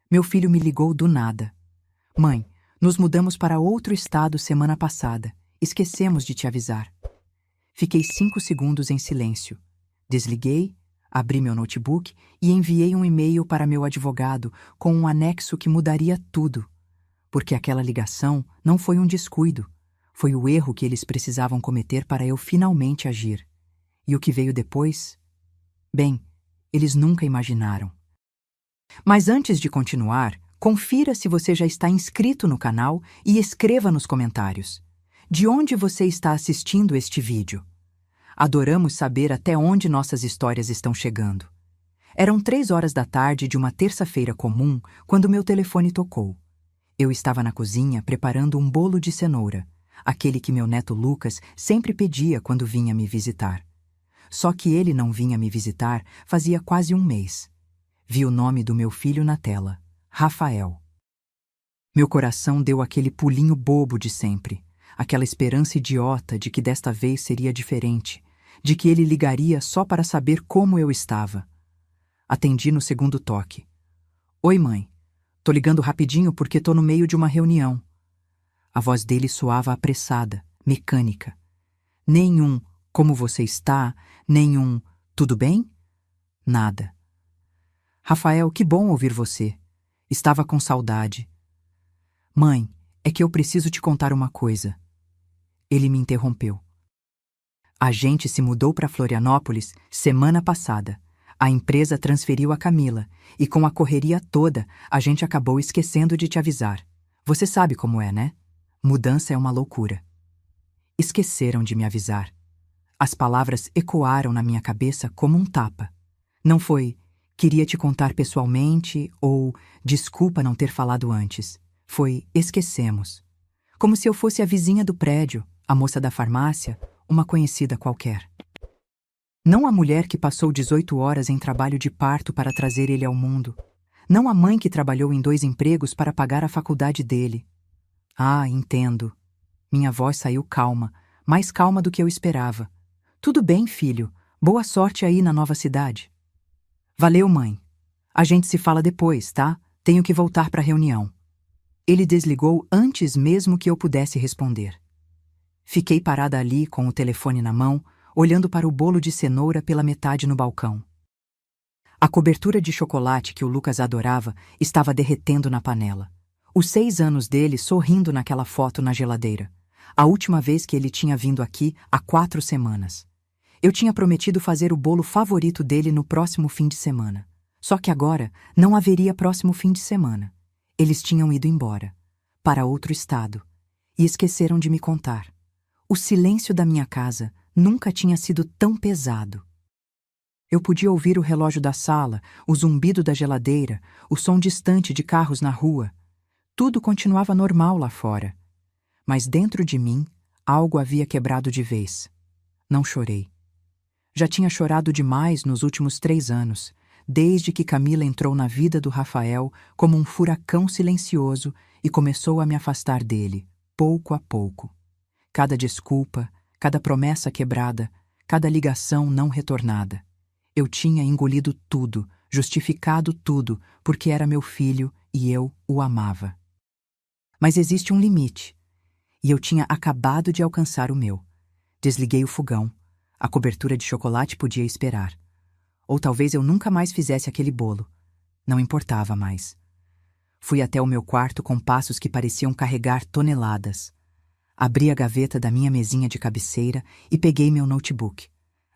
Meu filho me ligou do nada. Mãe, nos mudamos para outro estado semana passada. Esquecemos de te avisar. Fiquei 5 segundos em silêncio. Desliguei, abri meu notebook e enviei um e-mail para meu advogado com um anexo que mudaria tudo. Porque aquela ligação não foi um descuido. Foi o erro que eles precisavam cometer para eu finalmente agir. E o que veio depois? Bem, eles nunca imaginaram. Mas antes de continuar, confira se você já está inscrito no canal e escreva nos comentários. De onde você está assistindo este vídeo? Adoramos saber até onde nossas histórias estão chegando. Eram 3 horas da tarde de uma terça-feira comum quando meu telefone tocou. Eu estava na cozinha preparando um bolo de cenoura, aquele que meu neto Lucas sempre pedia quando vinha me visitar. Só que ele não vinha me visitar fazia quase um mês. Vi o nome do meu filho na tela, Rafael. Meu coração deu aquele pulinho bobo de sempre, aquela esperança idiota de que desta vez seria diferente, de que ele ligaria só para saber como eu estava. Atendi no segundo toque. Oi, mãe. Tô ligando rapidinho porque tô no meio de uma reunião. A voz dele soava apressada, mecânica. Nenhum como você está, nenhum tudo bem? Nada. Rafael, que bom ouvir você. Estava com saudade. Mãe, é que eu preciso te contar uma coisa. Ele me interrompeu. A gente se mudou para Florianópolis semana passada. A empresa transferiu a Camila e com a correria toda, a gente acabou esquecendo de te avisar. Você sabe como é, né? Mudança é uma loucura. Esqueceram de me avisar. As palavras ecoaram na minha cabeça como um tapa. Não foi, queria te contar pessoalmente ou desculpa não ter falado antes. Foi, esquecemos. Como se eu fosse a vizinha do prédio, a moça da farmácia, uma conhecida qualquer. Não a mulher que passou 18 horas em trabalho de parto para trazer ele ao mundo. Não a mãe que trabalhou em 2 empregos para pagar a faculdade dele. Ah, entendo. Minha voz saiu calma, mais calma do que eu esperava. Tudo bem, filho. Boa sorte aí na nova cidade. Valeu, mãe. A gente se fala depois, tá? Tenho que voltar para a reunião. Ele desligou antes mesmo que eu pudesse responder. Fiquei parada ali com o telefone na mão, olhando para o bolo de cenoura pela metade no balcão. A cobertura de chocolate que o Lucas adorava estava derretendo na panela. Os 6 anos dele sorrindo naquela foto na geladeira. A última vez que ele tinha vindo aqui há 4 semanas. Eu tinha prometido fazer o bolo favorito dele no próximo fim de semana. Só que agora não haveria próximo fim de semana. Eles tinham ido embora, para outro estado, e esqueceram de me contar. O silêncio da minha casa nunca tinha sido tão pesado. Eu podia ouvir o relógio da sala, o zumbido da geladeira, o som distante de carros na rua. Tudo continuava normal lá fora. Mas dentro de mim, algo havia quebrado de vez. Não chorei. Já tinha chorado demais nos últimos 3 anos, desde que Camila entrou na vida do Rafael como um furacão silencioso e começou a me afastar dele, pouco a pouco. Cada desculpa, cada promessa quebrada, cada ligação não retornada. Eu tinha engolido tudo, justificado tudo, porque era meu filho e eu o amava. Mas existe um limite, e eu tinha acabado de alcançar o meu. Desliguei o fogão. A cobertura de chocolate podia esperar. Ou talvez eu nunca mais fizesse aquele bolo. Não importava mais. Fui até o meu quarto com passos que pareciam carregar toneladas. Abri a gaveta da minha mesinha de cabeceira e peguei meu notebook.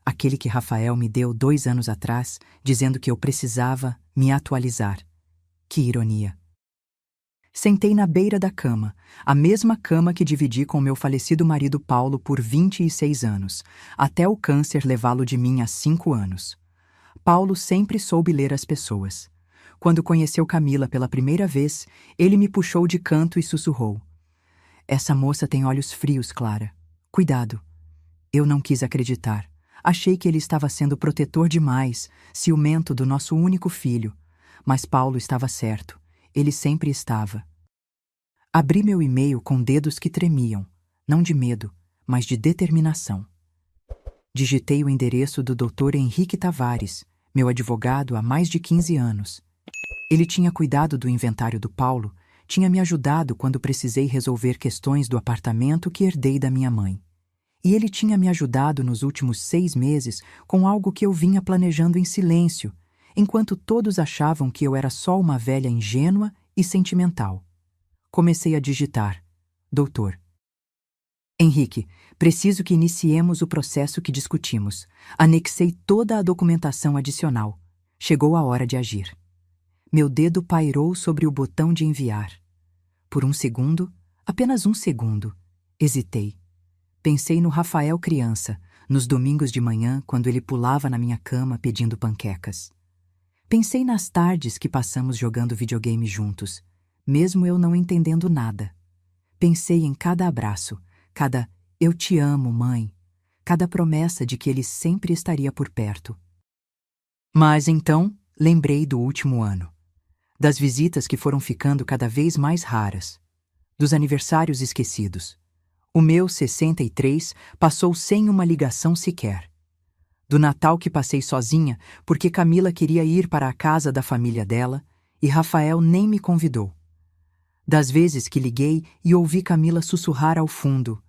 Aquele que Rafael me deu 2 anos atrás, dizendo que eu precisava me atualizar. Que ironia. Sentei na beira da cama, a mesma cama que dividi com meu falecido marido Paulo por 26 anos, até o câncer levá-lo de mim há 5 anos. Paulo sempre soube ler as pessoas. Quando conheceu Camila pela primeira vez, ele me puxou de canto e sussurrou. Essa moça tem olhos frios, Clara. Cuidado. Eu não quis acreditar. Achei que ele estava sendo protetor demais, ciumento do nosso único filho. Mas Paulo estava certo. Ele sempre estava. Abri meu e-mail com dedos que tremiam, não de medo, mas de determinação. Digitei o endereço do Dr. Henrique Tavares, meu advogado há mais de 15 anos. Ele tinha cuidado do inventário do Paulo, tinha me ajudado quando precisei resolver questões do apartamento que herdei da minha mãe. E ele tinha me ajudado nos últimos 6 meses com algo que eu vinha planejando em silêncio, enquanto todos achavam que eu era só uma velha ingênua e sentimental. Comecei a digitar: Doutor Henrique, preciso que iniciemos o processo que discutimos. Anexei toda a documentação adicional. Chegou a hora de agir. Meu dedo pairou sobre o botão de enviar. Por um segundo, apenas um segundo, hesitei. Pensei no Rafael criança, nos domingos de manhã, quando ele pulava na minha cama pedindo panquecas. Pensei nas tardes que passamos jogando videogame juntos, mesmo eu não entendendo nada. Pensei em cada abraço, cada "eu te amo, mãe", cada promessa de que ele sempre estaria por perto. Mas então, lembrei do último ano, das visitas que foram ficando cada vez mais raras, dos aniversários esquecidos. O meu 63 passou sem uma ligação sequer. Do Natal que passei sozinha porque Camila queria ir para a casa da família dela e Rafael nem me convidou. Das vezes que liguei e ouvi Camila sussurrar ao fundo: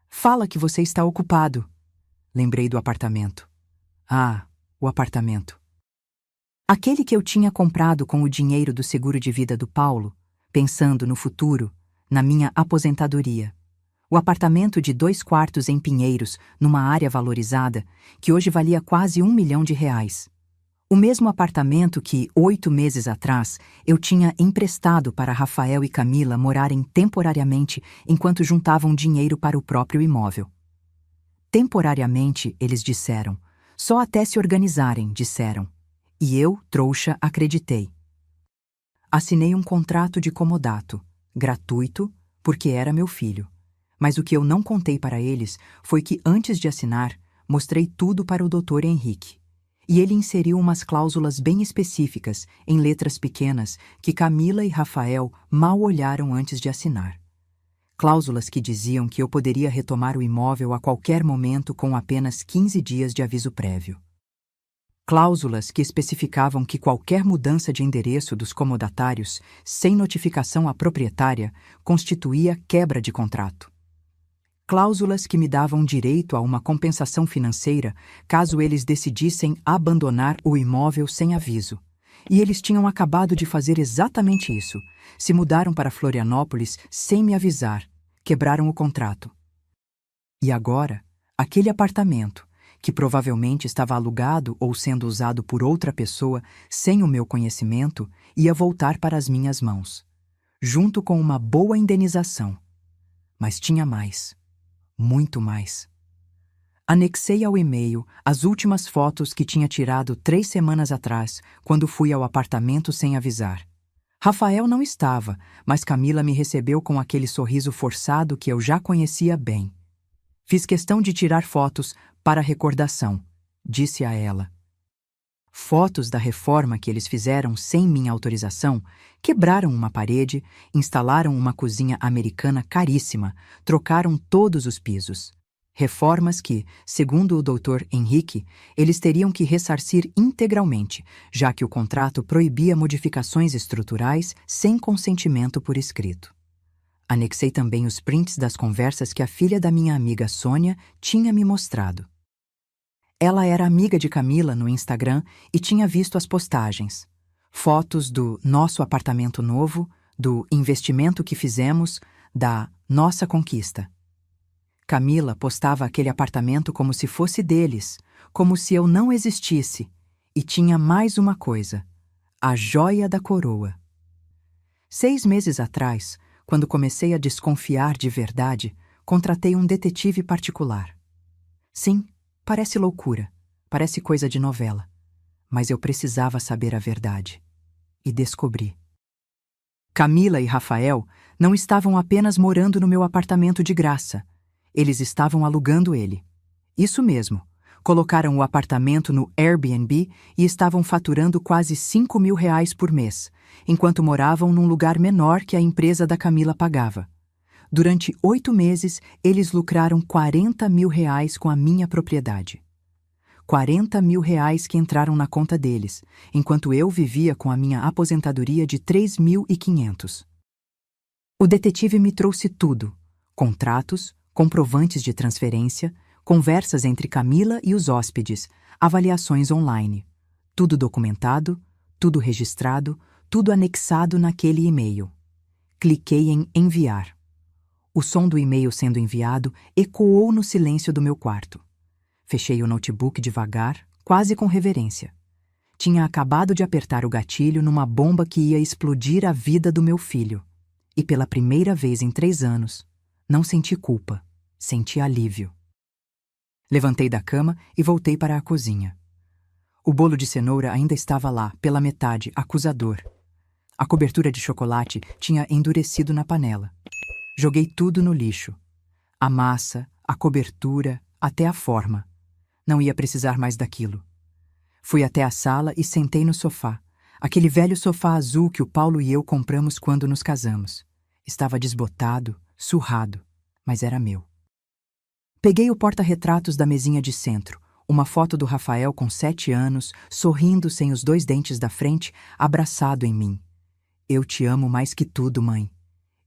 "Fala que você está ocupado." Lembrei do apartamento. Ah, o apartamento. Aquele que eu tinha comprado com o dinheiro do seguro de vida do Paulo, pensando no futuro, na minha aposentadoria. O apartamento de 2 quartos em Pinheiros, numa área valorizada, que hoje valia quase R$1 milhão. O mesmo apartamento que, 8 meses atrás, eu tinha emprestado para Rafael e Camila morarem temporariamente enquanto juntavam dinheiro para o próprio imóvel. Temporariamente, eles disseram. Só até se organizarem, disseram. E eu, trouxa, acreditei. Assinei um contrato de comodato, gratuito, porque era meu filho. Mas o que eu não contei para eles foi que, antes de assinar, mostrei tudo para o Dr. Henrique. E ele inseriu umas cláusulas bem específicas, em letras pequenas, que Camila e Rafael mal olharam antes de assinar. Cláusulas que diziam que eu poderia retomar o imóvel a qualquer momento com apenas 15 dias de aviso prévio. Cláusulas que especificavam que qualquer mudança de endereço dos comodatários, sem notificação à proprietária, constituía quebra de contrato. Cláusulas que me davam direito a uma compensação financeira caso eles decidissem abandonar o imóvel sem aviso. E eles tinham acabado de fazer exatamente isso. Se mudaram para Florianópolis sem me avisar. Quebraram o contrato. E agora, aquele apartamento, que provavelmente estava alugado ou sendo usado por outra pessoa sem o meu conhecimento, ia voltar para as minhas mãos, junto com uma boa indenização. Mas tinha mais. Muito mais. Anexei ao e-mail as últimas fotos que tinha tirado 3 semanas atrás, quando fui ao apartamento sem avisar. Rafael não estava, mas Camila me recebeu com aquele sorriso forçado que eu já conhecia bem. Fiz questão de tirar fotos para recordação, disse a ela. Fotos da reforma que eles fizeram sem minha autorização, quebraram uma parede, instalaram uma cozinha americana caríssima, trocaram todos os pisos. Reformas que, segundo o Dr. Henrique, eles teriam que ressarcir integralmente, já que o contrato proibia modificações estruturais sem consentimento por escrito. Anexei também os prints das conversas que a filha da minha amiga Sônia tinha me mostrado. Ela era amiga de Camila no Instagram e tinha visto as postagens. Fotos do nosso apartamento novo, do investimento que fizemos, da nossa conquista. Camila postava aquele apartamento como se fosse deles, como se eu não existisse, e tinha mais uma coisa: a joia da coroa. 6 meses atrás, quando comecei a desconfiar de verdade, contratei um detetive particular. Sim, parece loucura, parece coisa de novela, mas eu precisava saber a verdade. E descobri. Camila e Rafael não estavam apenas morando no meu apartamento de graça, eles estavam alugando ele. Isso mesmo, colocaram o apartamento no Airbnb e estavam faturando quase R$5 mil por mês, enquanto moravam num lugar menor que a empresa da Camila pagava. Durante 8 meses, eles lucraram R$40 mil com a minha propriedade. R$ 40.000 que entraram na conta deles, enquanto eu vivia com a minha aposentadoria de 3.500. O detetive me trouxe tudo: contratos, comprovantes de transferência, conversas entre Camila e os hóspedes, avaliações online. Tudo documentado, tudo registrado, tudo anexado naquele e-mail. Cliquei em enviar. O som do e-mail sendo enviado ecoou no silêncio do meu quarto. Fechei o notebook devagar, quase com reverência. Tinha acabado de apertar o gatilho numa bomba que ia explodir a vida do meu filho. E pela primeira vez em 3 anos, não senti culpa, senti alívio. Levantei da cama e voltei para a cozinha. O bolo de cenoura ainda estava lá, pela metade, acusador. A cobertura de chocolate tinha endurecido na panela. Joguei tudo no lixo. A massa, a cobertura, até a forma. Não ia precisar mais daquilo. Fui até a sala e sentei no sofá. Aquele velho sofá azul que o Paulo e eu compramos quando nos casamos. Estava desbotado, surrado, mas era meu. Peguei o porta-retratos da mesinha de centro, uma foto do Rafael com 7 anos, sorrindo sem os 2 dentes da frente, abraçado em mim. Eu te amo mais que tudo, mãe.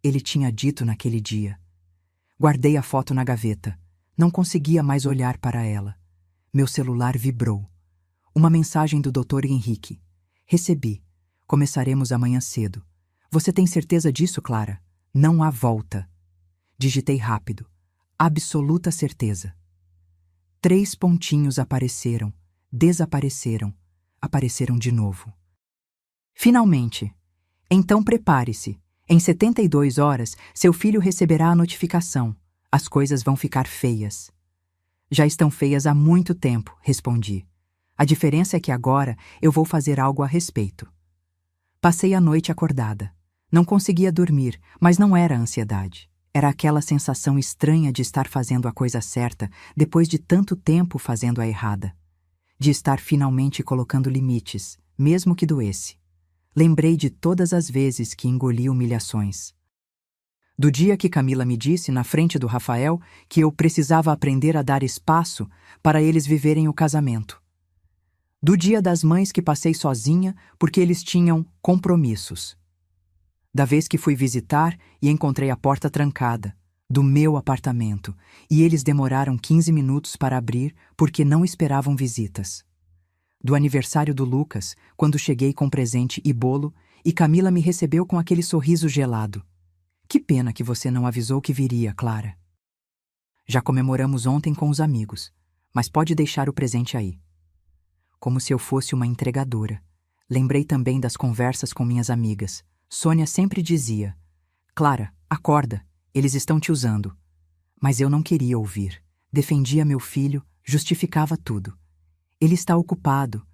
Ele tinha dito naquele dia. Guardei a foto na gaveta. Não conseguia mais olhar para ela. Meu celular vibrou. Uma mensagem do Dr. Henrique. Recebi. Começaremos amanhã cedo. Você tem certeza disso, Clara? Não há volta. Digitei rápido. Absoluta certeza. 3 pontinhos apareceram, desapareceram, apareceram de novo. Finalmente. Então prepare-se. Em 72 horas, seu filho receberá a notificação. As coisas vão ficar feias. Já estão feias há muito tempo, respondi. A diferença é que agora eu vou fazer algo a respeito. Passei a noite acordada. Não conseguia dormir, mas não era ansiedade. Era aquela sensação estranha de estar fazendo a coisa certa depois de tanto tempo fazendo a errada. De estar finalmente colocando limites, mesmo que doesse. Lembrei de todas as vezes que engoli humilhações. Do dia que Camila me disse, na frente do Rafael, que eu precisava aprender a dar espaço para eles viverem o casamento. Do dia das mães que passei sozinha porque eles tinham compromissos. Da vez que fui visitar e encontrei a porta trancada, do meu apartamento, e eles demoraram 15 minutos para abrir porque não esperavam visitas. Do aniversário do Lucas, quando cheguei com presente e bolo, e Camila me recebeu com aquele sorriso gelado. Que pena que você não avisou que viria, Clara. Já comemoramos ontem com os amigos, mas pode deixar o presente aí. Como se eu fosse uma entregadora. Lembrei também das conversas com minhas amigas. Sônia sempre dizia: Clara, acorda, eles estão te usando. Mas eu não queria ouvir. Defendia meu filho, justificava tudo. Ele está ocupado.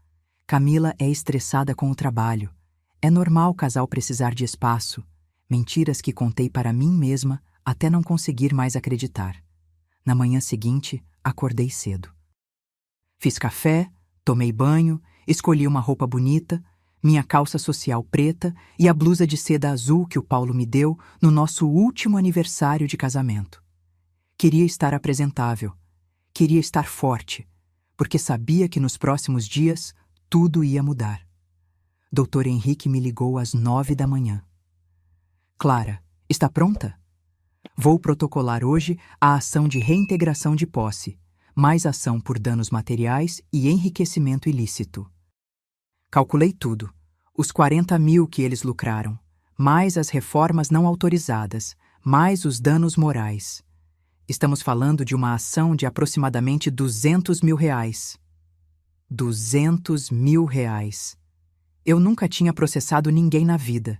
Camila é estressada com o trabalho. É normal o casal precisar de espaço. Mentiras que contei para mim mesma até não conseguir mais acreditar. Na manhã seguinte, acordei cedo. Fiz café, tomei banho, escolhi uma roupa bonita, minha calça social preta e a blusa de seda azul que o Paulo me deu no nosso último aniversário de casamento. Queria estar apresentável. Queria estar forte, porque sabia que nos próximos dias tudo ia mudar. Dr. Henrique me ligou às 9 da manhã. Clara, está pronta? Vou protocolar hoje a ação de reintegração de posse, mais ação por danos materiais e enriquecimento ilícito. Calculei tudo, os 40.000 que eles lucraram, mais as reformas não autorizadas, mais os danos morais. Estamos falando de uma ação de aproximadamente R$ 200.000. R$ 200.000. Eu nunca tinha processado ninguém na vida.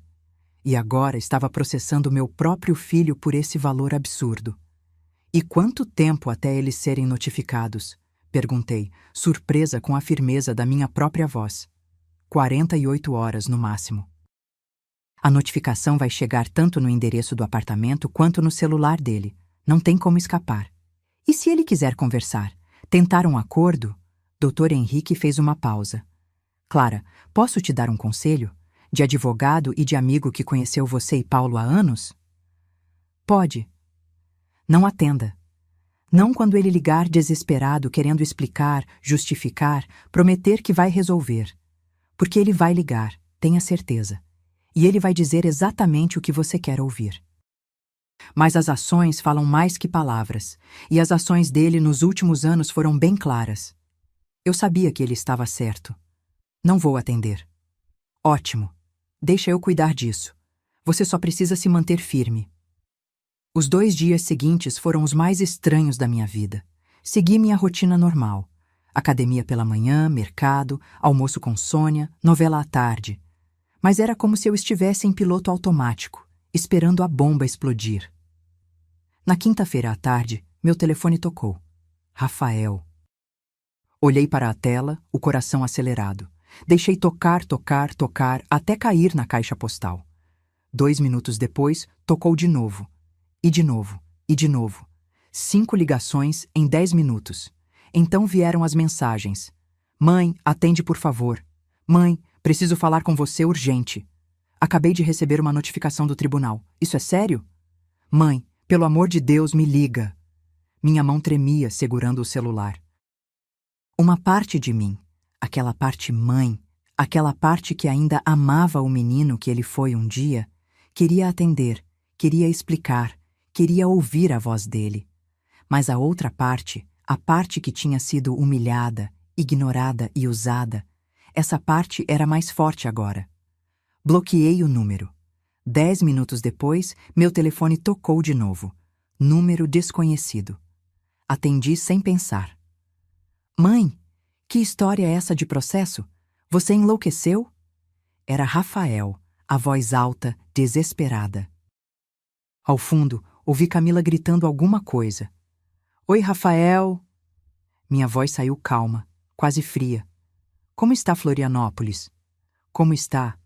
E agora estava processando meu próprio filho por esse valor absurdo. E quanto tempo até eles serem notificados? Perguntei, surpresa com a firmeza da minha própria voz. 48 horas no máximo. A notificação vai chegar tanto no endereço do apartamento quanto no celular dele. Não tem como escapar. E se ele quiser conversar? Tentar um acordo? Dr. Henrique fez uma pausa. Clara, posso te dar um conselho? De advogado e de amigo que conheceu você e Paulo há anos? Pode. Não atenda. Não quando ele ligar desesperado, querendo explicar, justificar, prometer que vai resolver. Porque ele vai ligar, tenha certeza. E ele vai dizer exatamente o que você quer ouvir. Mas as ações falam mais que palavras, e as ações dele nos últimos anos foram bem claras. Eu sabia que ele estava certo. Não vou atender. Ótimo. Deixa eu cuidar disso. Você só precisa se manter firme. Os 2 dias seguintes foram os mais estranhos da minha vida. Segui minha rotina normal. Academia pela manhã, mercado, almoço com Sônia, novela à tarde. Mas era como se eu estivesse em piloto automático, esperando a bomba explodir. Na quinta-feira à tarde, meu telefone tocou. Rafael. Olhei para a tela, o coração acelerado. Deixei tocar, tocar, tocar, até cair na caixa postal. 2 minutos depois, tocou de novo. E de novo, e de novo. 5 ligações em 10 minutos. Então vieram as mensagens. Mãe, atende por favor. Mãe, preciso falar com você urgente. Acabei de receber uma notificação do tribunal. Isso é sério? Mãe, pelo amor de Deus, me liga. Minha mão tremia segurando o celular. Uma parte de mim, aquela parte mãe, aquela parte que ainda amava o menino que ele foi um dia, queria atender, queria explicar, queria ouvir a voz dele. Mas a outra parte, a parte que tinha sido humilhada, ignorada e usada, essa parte era mais forte agora. Bloqueei o número. 10 minutos depois, meu telefone tocou de novo. Número desconhecido. Atendi sem pensar. Mãe, que história é essa de processo? Você enlouqueceu? Era Rafael, a voz alta, desesperada. Ao fundo, ouvi Camila gritando alguma coisa. Oi, Rafael. Minha voz saiu calma, quase fria. Como está Florianópolis? Como está?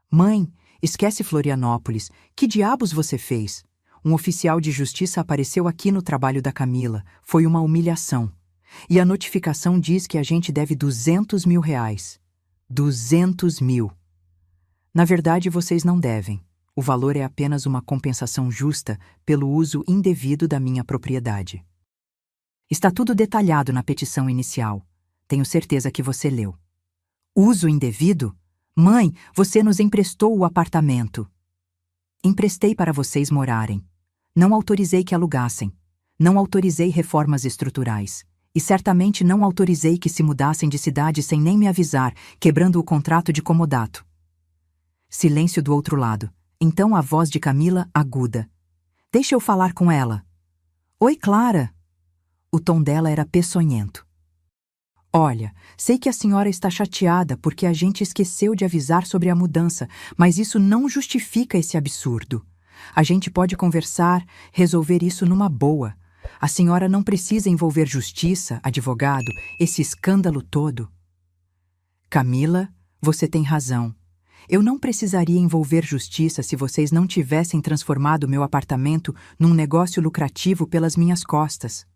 Mãe, esquece Florianópolis. Que diabos você fez? Um oficial de justiça apareceu aqui no trabalho da Camila. Foi uma humilhação. E a notificação diz que a gente deve R$200 mil. 200 mil. Na verdade, vocês não devem. O valor é apenas uma compensação justa pelo uso indevido da minha propriedade. Está tudo detalhado na petição inicial. Tenho certeza que você leu. Uso indevido? Mãe, você nos emprestou o apartamento. Emprestei para vocês morarem. Não autorizei que alugassem. Não autorizei reformas estruturais. E certamente não autorizei que se mudassem de cidade sem nem me avisar, quebrando o contrato de comodato. Silêncio do outro lado. Então a voz de Camila aguda. Deixa eu falar com ela. Oi, Clara. O tom dela era peçonhento. Olha, sei que a senhora está chateada porque a gente esqueceu de avisar sobre a mudança, mas isso não justifica esse absurdo. A gente pode conversar, resolver isso numa boa. A senhora não precisa envolver justiça, advogado, esse escândalo todo. Camila, você tem razão. Eu não precisaria envolver justiça se vocês não tivessem transformado meu apartamento num negócio lucrativo pelas minhas costas.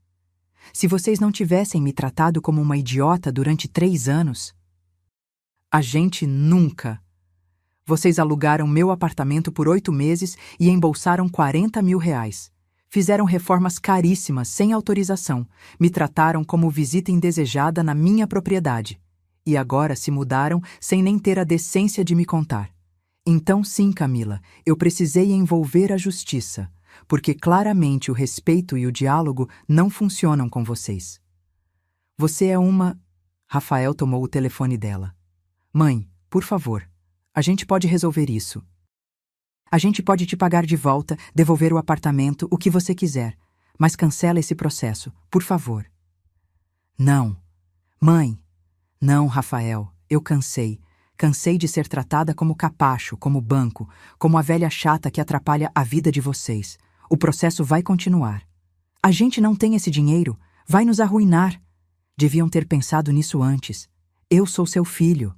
Se vocês não tivessem me tratado como uma idiota durante 3 anos. A gente nunca. Vocês alugaram meu apartamento por 8 meses e embolsaram R$40 mil. Fizeram reformas caríssimas sem autorização, me trataram como visita indesejada na minha propriedade. E agora se mudaram sem nem ter a decência de me contar. Então sim, Camila, eu precisei envolver a justiça, porque claramente o respeito e o diálogo não funcionam com vocês. Você é uma... Rafael tomou o telefone dela. Mãe, por favor, a gente pode resolver isso. A gente pode te pagar de volta, devolver o apartamento, o que você quiser, mas cancela esse processo, por favor. Não. Mãe. Não, Rafael, eu cansei. Cansei de ser tratada como capacho, como banco, como a velha chata que atrapalha a vida de vocês. O processo vai continuar. A gente não tem esse dinheiro, vai nos arruinar. Deviam ter pensado nisso antes. Eu sou seu filho.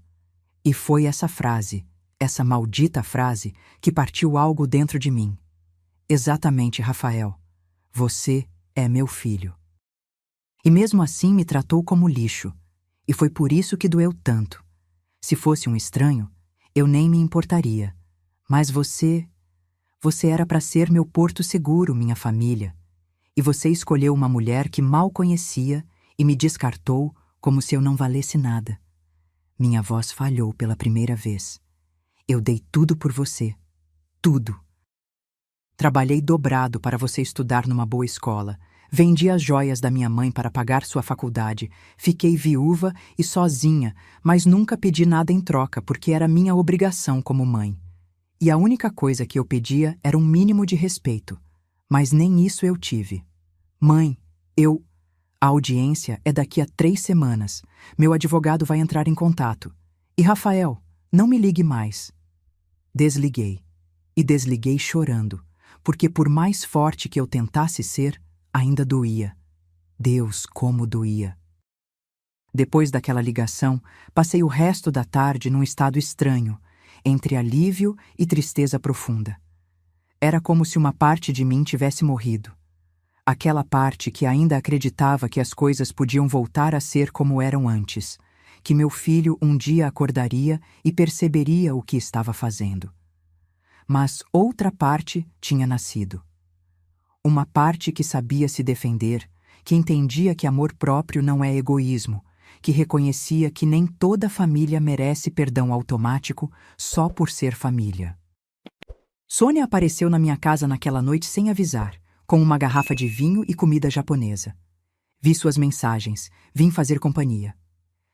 E foi essa frase, essa maldita frase, que partiu algo dentro de mim. Exatamente, Rafael. Você é meu filho. E mesmo assim me tratou como lixo. E foi por isso que doeu tanto. Se fosse um estranho, eu nem me importaria. Mas você era para ser meu porto seguro, minha família. E você escolheu uma mulher que mal conhecia e me descartou como se eu não valesse nada. Minha voz falhou pela primeira vez. Eu dei tudo por você. Tudo. Trabalhei dobrado para você estudar numa boa escola. Vendi as joias da minha mãe para pagar sua faculdade. Fiquei viúva e sozinha, mas nunca pedi nada em troca porque era minha obrigação como mãe. E a única coisa que eu pedia era um mínimo de respeito. Mas nem isso eu tive. Mãe, A audiência é daqui a 3 semanas. Meu advogado vai entrar em contato. E Rafael, não me ligue mais. Desliguei. E desliguei chorando, porque por mais forte que eu tentasse ser, ainda doía. Deus, como doía. Depois daquela ligação, passei o resto da tarde num estado estranho, entre alívio e tristeza profunda. Era como se uma parte de mim tivesse morrido. Aquela parte que ainda acreditava que as coisas podiam voltar a ser como eram antes, que meu filho um dia acordaria e perceberia o que estava fazendo. Mas outra parte tinha nascido. Uma parte que sabia se defender, que entendia que amor próprio não é egoísmo, que reconhecia que nem toda família merece perdão automático só por ser família. Sônia apareceu na minha casa naquela noite sem avisar, com uma garrafa de vinho e comida japonesa. Vi suas mensagens, vim fazer companhia.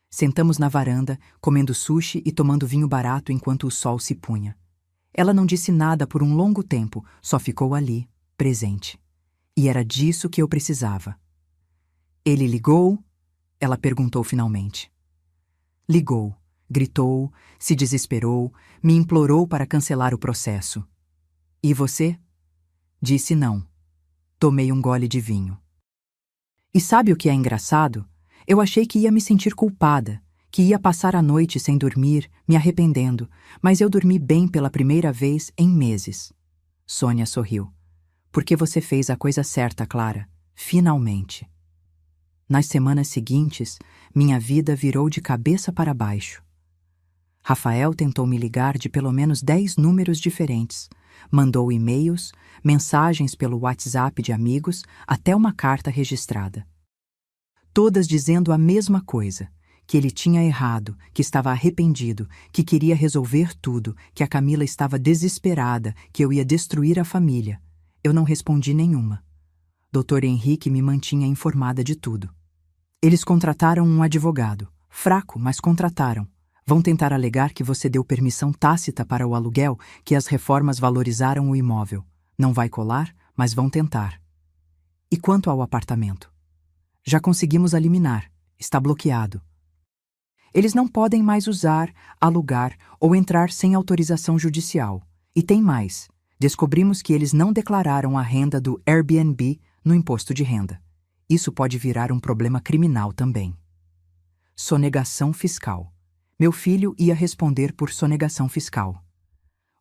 Sentamos na varanda, comendo sushi e tomando vinho barato enquanto o sol se punha. Ela não disse nada por um longo tempo, só ficou ali, presente. E era disso que eu precisava. Ele ligou? Ela perguntou finalmente. Ligou, gritou, se desesperou, me implorou para cancelar o processo. E você? Disse não. Tomei um gole de vinho. E sabe o que é engraçado? Eu achei que ia me sentir culpada, que ia passar a noite sem dormir, me arrependendo, mas eu dormi bem pela primeira vez em meses. Sônia sorriu. Porque você fez a coisa certa, Clara. Finalmente. Nas semanas seguintes, minha vida virou de cabeça para baixo. Rafael tentou me ligar de pelo menos 10 números diferentes. Mandou e-mails, mensagens pelo WhatsApp de amigos, até uma carta registrada. Todas dizendo a mesma coisa, que ele tinha errado, que estava arrependido, que queria resolver tudo, que a Camila estava desesperada, que eu ia destruir a família. Eu não respondi nenhuma. Dr. Henrique me mantinha informada de tudo. Eles contrataram um advogado. Fraco, mas contrataram. Vão tentar alegar que você deu permissão tácita para o aluguel, que as reformas valorizaram o imóvel. Não vai colar, mas vão tentar. E quanto ao apartamento? Já conseguimos a liminar. Está bloqueado. Eles não podem mais usar, alugar ou entrar sem autorização judicial. E tem mais. Descobrimos que eles não declararam a renda do Airbnb no imposto de renda. Isso pode virar um problema criminal também. Sonegação fiscal. Meu filho ia responder por sonegação fiscal.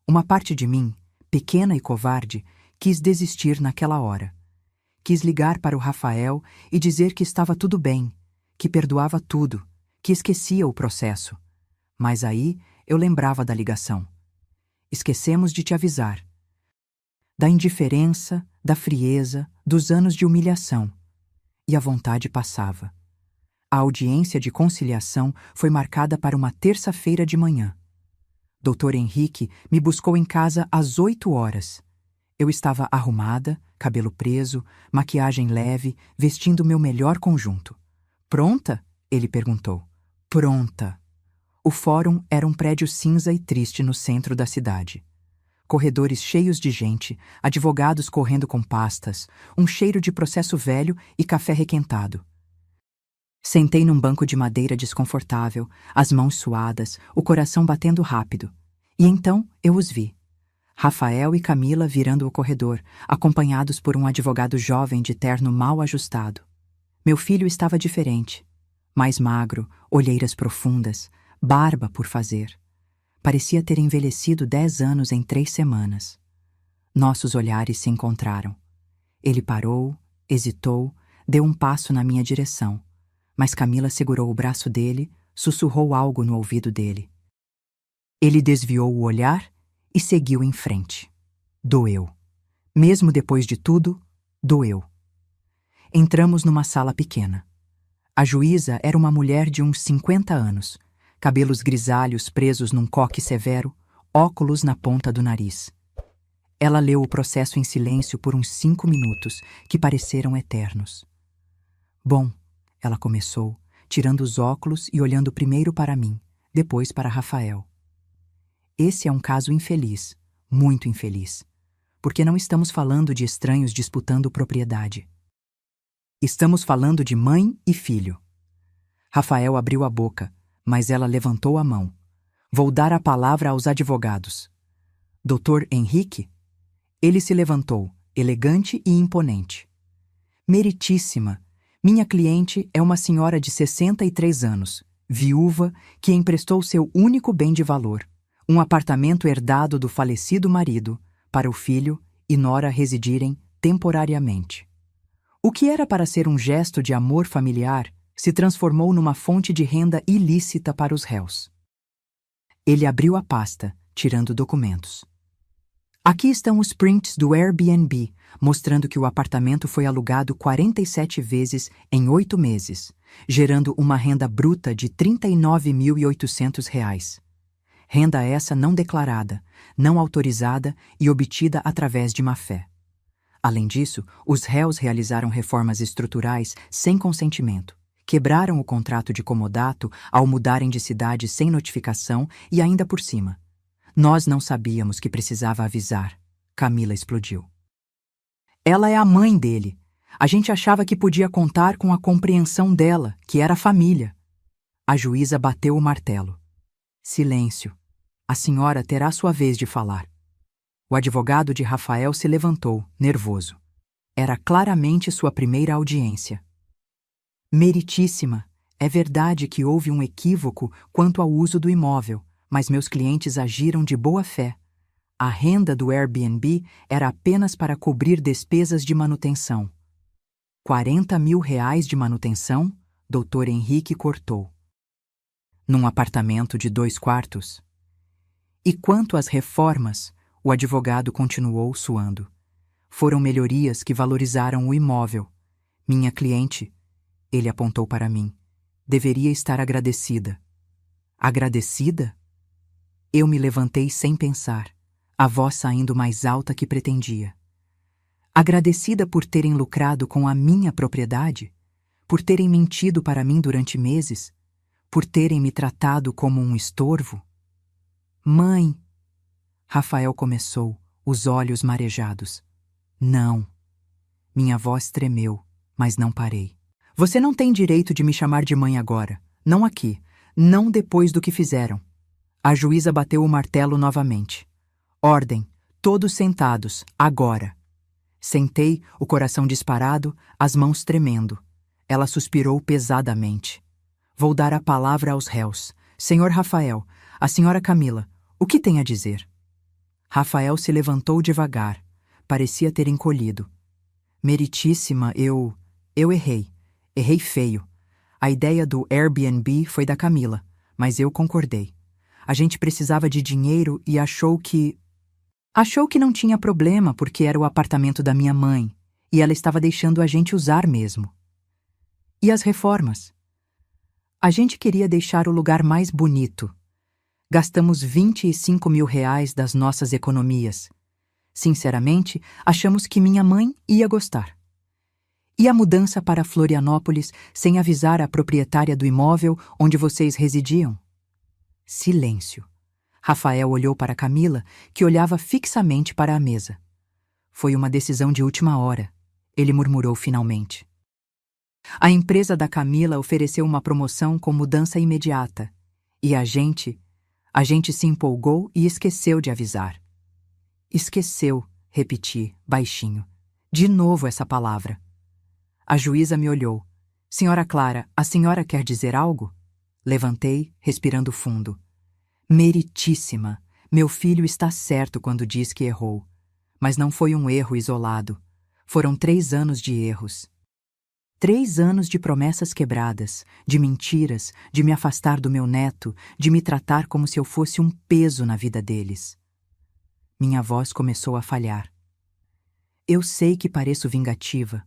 Uma parte de mim, pequena e covarde, quis desistir naquela hora. Quis ligar para o Rafael e dizer que estava tudo bem, que perdoava tudo, que esquecia o processo. Mas aí eu lembrava da ligação. Esquecemos de te avisar. Da indiferença, da frieza, dos anos de humilhação. E a vontade passava. A audiência de conciliação foi marcada para uma terça-feira de manhã. Dr. Henrique me buscou em casa às 8 horas. Eu estava arrumada, cabelo preso, maquiagem leve, vestindo meu melhor conjunto. Pronta? Ele perguntou. Pronta. O fórum era um prédio cinza e triste no centro da cidade. Corredores cheios de gente, advogados correndo com pastas, um cheiro de processo velho e café requentado. Sentei num banco de madeira desconfortável, as mãos suadas, o coração batendo rápido. E então eu os vi. Rafael e Camila virando o corredor, acompanhados por um advogado jovem de terno mal ajustado. Meu filho estava diferente. Mais magro, olheiras profundas, barba por fazer. Parecia ter envelhecido 10 anos em 3 semanas. Nossos olhares se encontraram. Ele parou, hesitou, deu um passo na minha direção. Mas Camila segurou o braço dele, sussurrou algo no ouvido dele. Ele desviou o olhar e seguiu em frente. Doeu. Mesmo depois de tudo, doeu. Entramos numa sala pequena. A juíza era uma mulher de uns 50 anos, cabelos grisalhos presos num coque severo, óculos na ponta do nariz. Ela leu o processo em silêncio por uns 5 minutos, que pareceram eternos. Bom, ela começou, tirando os óculos e olhando primeiro para mim, depois para Rafael. Esse é um caso infeliz, muito infeliz, porque não estamos falando de estranhos disputando propriedade. Estamos falando de mãe e filho. Rafael abriu a boca, mas ela levantou a mão. Vou dar a palavra aos advogados. Dr. Henrique? Ele se levantou, elegante e imponente. Meritíssima, minha cliente é uma senhora de 63 anos, viúva, que emprestou seu único bem de valor, um apartamento herdado do falecido marido, para o filho e nora residirem temporariamente. O que era para ser um gesto de amor familiar se transformou numa fonte de renda ilícita para os réus. Ele abriu a pasta, tirando documentos. Aqui estão os prints do Airbnb, mostrando que o apartamento foi alugado 47 vezes em 8 meses, gerando uma renda bruta de R$ 39.800. Renda essa não declarada, não autorizada e obtida através de má-fé. Além disso, os réus realizaram reformas estruturais sem consentimento, quebraram o contrato de comodato ao mudarem de cidade sem notificação e ainda por cima. Nós não sabíamos que precisava avisar. Camila explodiu. Ela é a mãe dele. A gente achava que podia contar com a compreensão dela, que era a família. A juíza bateu o martelo. Silêncio. A senhora terá sua vez de falar. O advogado de Rafael se levantou, nervoso. Era claramente sua primeira audiência. Meritíssima, é verdade que houve um equívoco quanto ao uso do imóvel, mas meus clientes agiram de boa fé. A renda do Airbnb era apenas para cobrir despesas de manutenção. R$ 40 mil de manutenção? Dr. Henrique cortou. Num apartamento de 2 quartos? E quanto às reformas, o advogado continuou suando. Foram melhorias que valorizaram o imóvel. Minha cliente, ele apontou para mim, deveria estar agradecida. Agradecida? Eu me levantei sem pensar, a voz saindo mais alta que pretendia. Agradecida por terem lucrado com a minha propriedade? Por terem mentido para mim durante meses? Por terem me tratado como um estorvo? Mãe! Rafael começou, os olhos marejados. Não. Minha voz tremeu, mas não parei. Você não tem direito de me chamar de mãe agora. Não aqui. Não depois do que fizeram. A juíza bateu o martelo novamente. Ordem. Todos sentados. Agora. Sentei, o coração disparado, as mãos tremendo. Ela suspirou pesadamente. Vou dar a palavra aos réus. Senhor Rafael, a senhora Camila, o que tem a dizer? Rafael se levantou devagar. Parecia ter encolhido. Meritíssima, eu errei. Errei feio. A ideia do Airbnb foi da Camila, mas eu concordei. A gente precisava de dinheiro e achou que não tinha problema porque era o apartamento da minha mãe e ela estava deixando a gente usar mesmo. E as reformas? A gente queria deixar o lugar mais bonito. Gastamos R$ 25 mil das nossas economias. Sinceramente, achamos que minha mãe ia gostar. E a mudança para Florianópolis sem avisar a proprietária do imóvel onde vocês residiam? Silêncio. Rafael olhou para Camila, que olhava fixamente para a mesa. Foi uma decisão de última hora, ele murmurou finalmente. A empresa da Camila ofereceu uma promoção com mudança imediata, e a gente se empolgou e esqueceu de avisar. Esqueceu, repeti, baixinho. De novo essa palavra. A juíza me olhou. Senhora Clara, a senhora quer dizer algo? Levantei, respirando fundo. Meritíssima, meu filho está certo quando diz que errou. Mas não foi um erro isolado. Foram 3 anos de erros. 3 anos de promessas quebradas, de mentiras, de me afastar do meu neto, de me tratar como se eu fosse um peso na vida deles. Minha voz começou a falhar. Eu sei que pareço vingativa.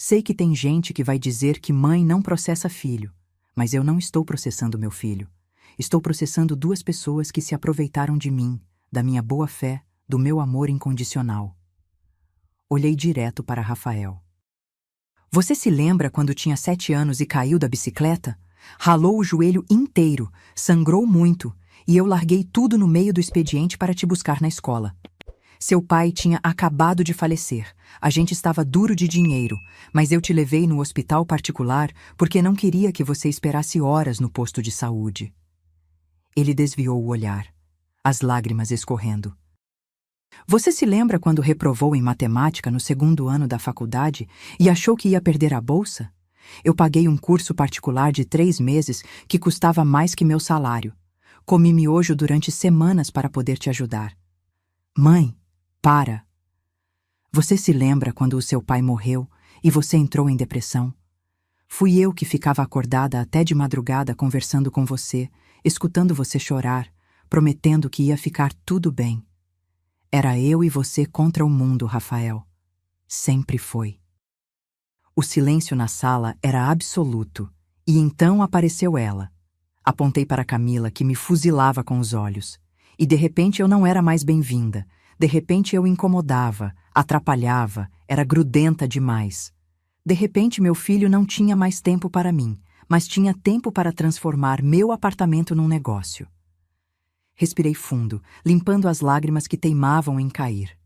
Sei que tem gente que vai dizer que mãe não processa filho, mas eu não estou processando meu filho. Estou processando duas pessoas que se aproveitaram de mim, da minha boa-fé, do meu amor incondicional. Olhei direto para Rafael. Você se lembra quando tinha 7 anos e caiu da bicicleta? Ralou o joelho inteiro, sangrou muito, e eu larguei tudo no meio do expediente para te buscar na escola. Seu pai tinha acabado de falecer. A gente estava duro de dinheiro, mas eu te levei no hospital particular porque não queria que você esperasse horas no posto de saúde. Ele desviou o olhar, as lágrimas escorrendo. Você se lembra quando reprovou em matemática no 2º ano da faculdade e achou que ia perder a bolsa? Eu paguei um curso particular de 3 meses que custava mais que meu salário. Comi miojo durante semanas para poder te ajudar. Mãe, para! Você se lembra quando o seu pai morreu e você entrou em depressão? Fui eu que ficava acordada até de madrugada conversando com você, escutando você chorar, prometendo que ia ficar tudo bem. Era eu e você contra o mundo, Rafael. Sempre foi. O silêncio na sala era absoluto, e então apareceu ela. Apontei para Camila, que me fuzilava com os olhos. E de repente eu não era mais bem-vinda. De repente eu incomodava, atrapalhava, era grudenta demais. De repente meu filho não tinha mais tempo para mim, mas tinha tempo para transformar meu apartamento num negócio. Respirei fundo, limpando as lágrimas que teimavam em cair.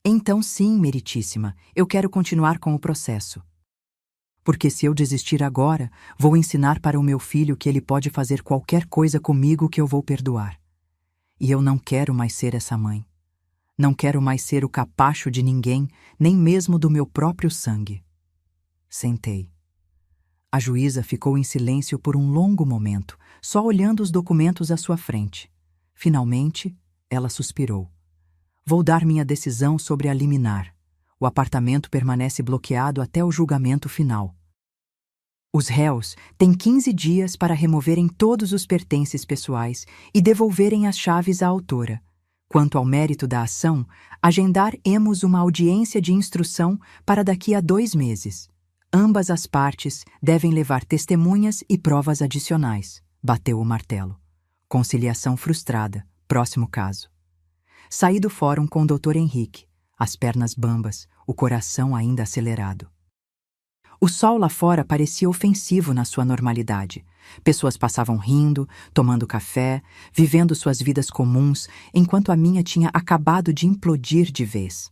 Então sim, meritíssima, eu quero continuar com o processo. Porque se eu desistir agora, vou ensinar para o meu filho que ele pode fazer qualquer coisa comigo que eu vou perdoar. E eu não quero mais ser essa mãe. Não quero mais ser o capacho de ninguém, nem mesmo do meu próprio sangue. Sentei. A juíza ficou em silêncio por um longo momento, só olhando os documentos à sua frente. Finalmente, ela suspirou. Vou dar minha decisão sobre a liminar. O apartamento permanece bloqueado até o julgamento final. Os réus têm 15 dias para removerem todos os pertences pessoais e devolverem as chaves à autora. Quanto ao mérito da ação, agendaremos uma audiência de instrução para daqui a 2 meses. Ambas as partes devem levar testemunhas e provas adicionais. Bateu o martelo. Conciliação frustrada. Próximo caso. Saí do fórum com o Dr. Henrique, as pernas bambas, o coração ainda acelerado. O sol lá fora parecia ofensivo na sua normalidade. Pessoas passavam rindo, tomando café, vivendo suas vidas comuns, enquanto a minha tinha acabado de implodir de vez.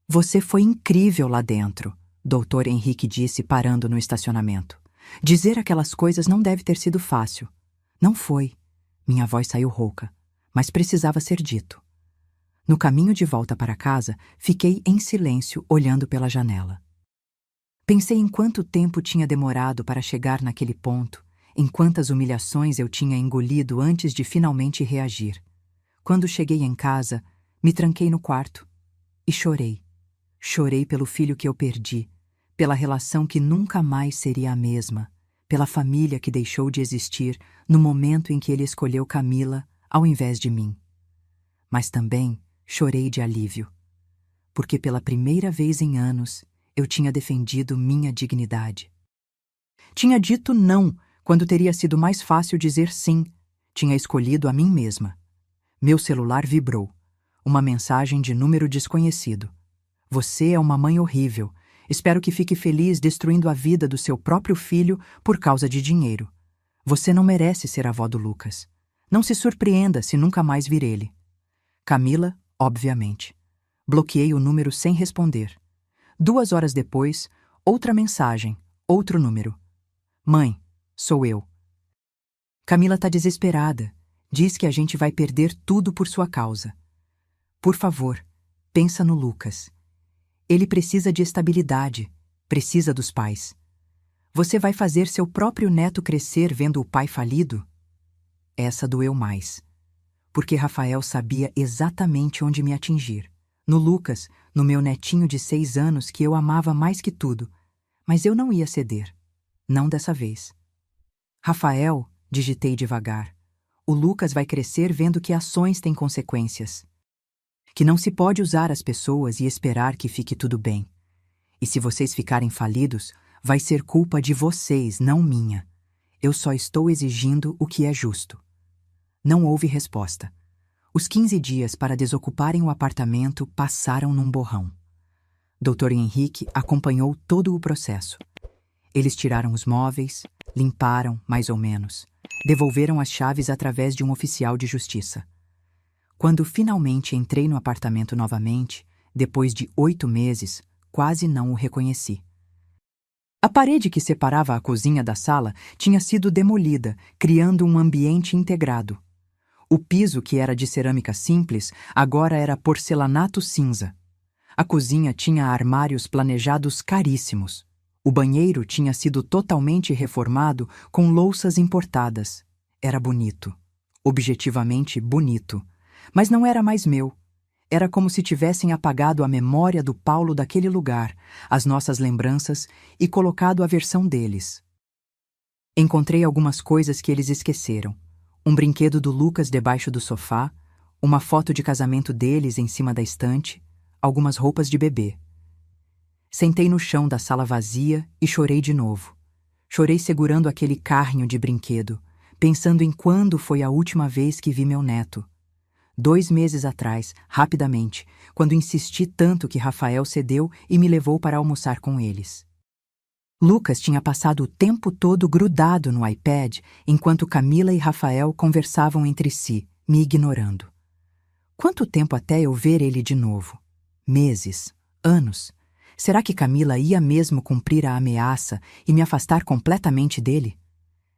Você foi incrível lá dentro, Dr. Henrique disse parando no estacionamento. Dizer aquelas coisas não deve ter sido fácil. Não foi. Minha voz saiu rouca, mas precisava ser dito. No caminho de volta para casa, fiquei em silêncio olhando pela janela. Pensei em quanto tempo tinha demorado para chegar naquele ponto, em quantas humilhações eu tinha engolido antes de finalmente reagir. Quando cheguei em casa, me tranquei no quarto e chorei. Chorei pelo filho que eu perdi, pela relação que nunca mais seria a mesma, pela família que deixou de existir no momento em que ele escolheu Camila ao invés de mim. Mas também chorei de alívio, porque pela primeira vez em anos eu tinha defendido minha dignidade. Tinha dito não quando teria sido mais fácil dizer sim. Tinha escolhido a mim mesma. Meu celular vibrou. Uma mensagem de número desconhecido. Você é uma mãe horrível. Espero que fique feliz destruindo a vida do seu próprio filho por causa de dinheiro. Você não merece ser avó do Lucas. Não se surpreenda se nunca mais vir ele. Camila, obviamente. Bloqueei o número sem responder. 2 horas depois, outra mensagem, outro número. Mãe, sou eu. Camila tá desesperada. Diz que a gente vai perder tudo por sua causa. Por favor, pensa no Lucas. Ele precisa de estabilidade, precisa dos pais. Você vai fazer seu próprio neto crescer vendo o pai falido? Essa doeu mais. Porque Rafael sabia exatamente onde me atingir. No Lucas, no meu netinho de 6 anos que eu amava mais que tudo. Mas eu não ia ceder. Não dessa vez. Rafael, digitei devagar. O Lucas vai crescer vendo que ações têm consequências. Que não se pode usar as pessoas e esperar que fique tudo bem. E se vocês ficarem falidos, vai ser culpa de vocês, não minha. Eu só estou exigindo o que é justo. Não houve resposta. Os 15 dias para desocuparem o apartamento passaram num borrão. Dr. Henrique acompanhou todo o processo. Eles tiraram os móveis, limparam, mais ou menos, devolveram as chaves através de um oficial de justiça. Quando finalmente entrei no apartamento novamente, depois de 8 meses, quase não o reconheci. A parede que separava a cozinha da sala tinha sido demolida, criando um ambiente integrado. O piso, que era de cerâmica simples, agora era porcelanato cinza. A cozinha tinha armários planejados caríssimos. O banheiro tinha sido totalmente reformado com louças importadas. Era bonito. Objetivamente bonito. Mas não era mais meu. Era como se tivessem apagado a memória do Paulo daquele lugar, as nossas lembranças, e colocado a versão deles. Encontrei algumas coisas que eles esqueceram. Um brinquedo do Lucas debaixo do sofá, uma foto de casamento deles em cima da estante, algumas roupas de bebê. Sentei no chão da sala vazia e chorei de novo. Chorei segurando aquele carrinho de brinquedo, pensando em quando foi a última vez que vi meu neto. 2 meses atrás, rapidamente, quando insisti tanto que Rafael cedeu e me levou para almoçar com eles. Lucas tinha passado o tempo todo grudado no iPad, enquanto Camila e Rafael conversavam entre si, me ignorando. Quanto tempo até eu ver ele de novo? Meses? Anos? Será que Camila ia mesmo cumprir a ameaça e me afastar completamente dele?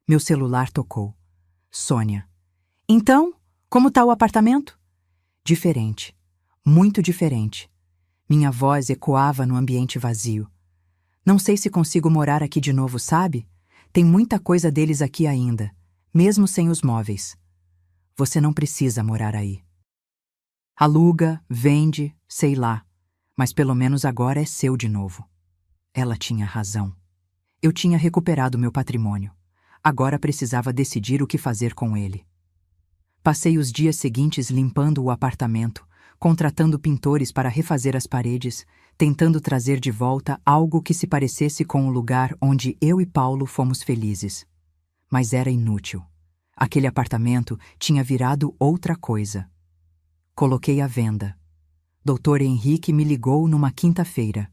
Meu celular tocou. Sônia. Então, como tá o apartamento? Diferente. Muito diferente. Minha voz ecoava no ambiente vazio. Não sei se consigo morar aqui de novo, sabe? Tem muita coisa deles aqui ainda, mesmo sem os móveis. Você não precisa morar aí. Aluga, vende, sei lá. Mas pelo menos agora é seu de novo. Ela tinha razão. Eu tinha recuperado meu patrimônio. Agora precisava decidir o que fazer com ele. Passei os dias seguintes limpando o apartamento, contratando pintores para refazer as paredes, tentando trazer de volta algo que se parecesse com o lugar onde eu e Paulo fomos felizes. Mas era inútil. Aquele apartamento tinha virado outra coisa. Coloquei à venda. Dr. Henrique me ligou numa quinta-feira.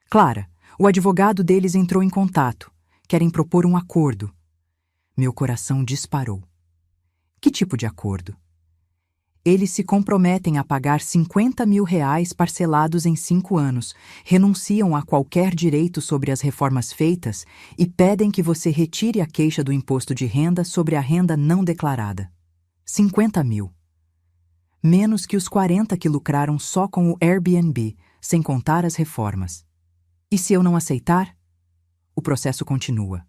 Clara, o advogado deles entrou em contato. Querem propor um acordo. Meu coração disparou. Que tipo de acordo? Eles se comprometem a pagar R$ 50.000 parcelados em 5 anos, renunciam a qualquer direito sobre as reformas feitas e pedem que você retire a queixa do imposto de renda sobre a renda não declarada. 50 mil. Menos que os 40 que lucraram só com o Airbnb, sem contar as reformas. E se eu não aceitar? O processo continua.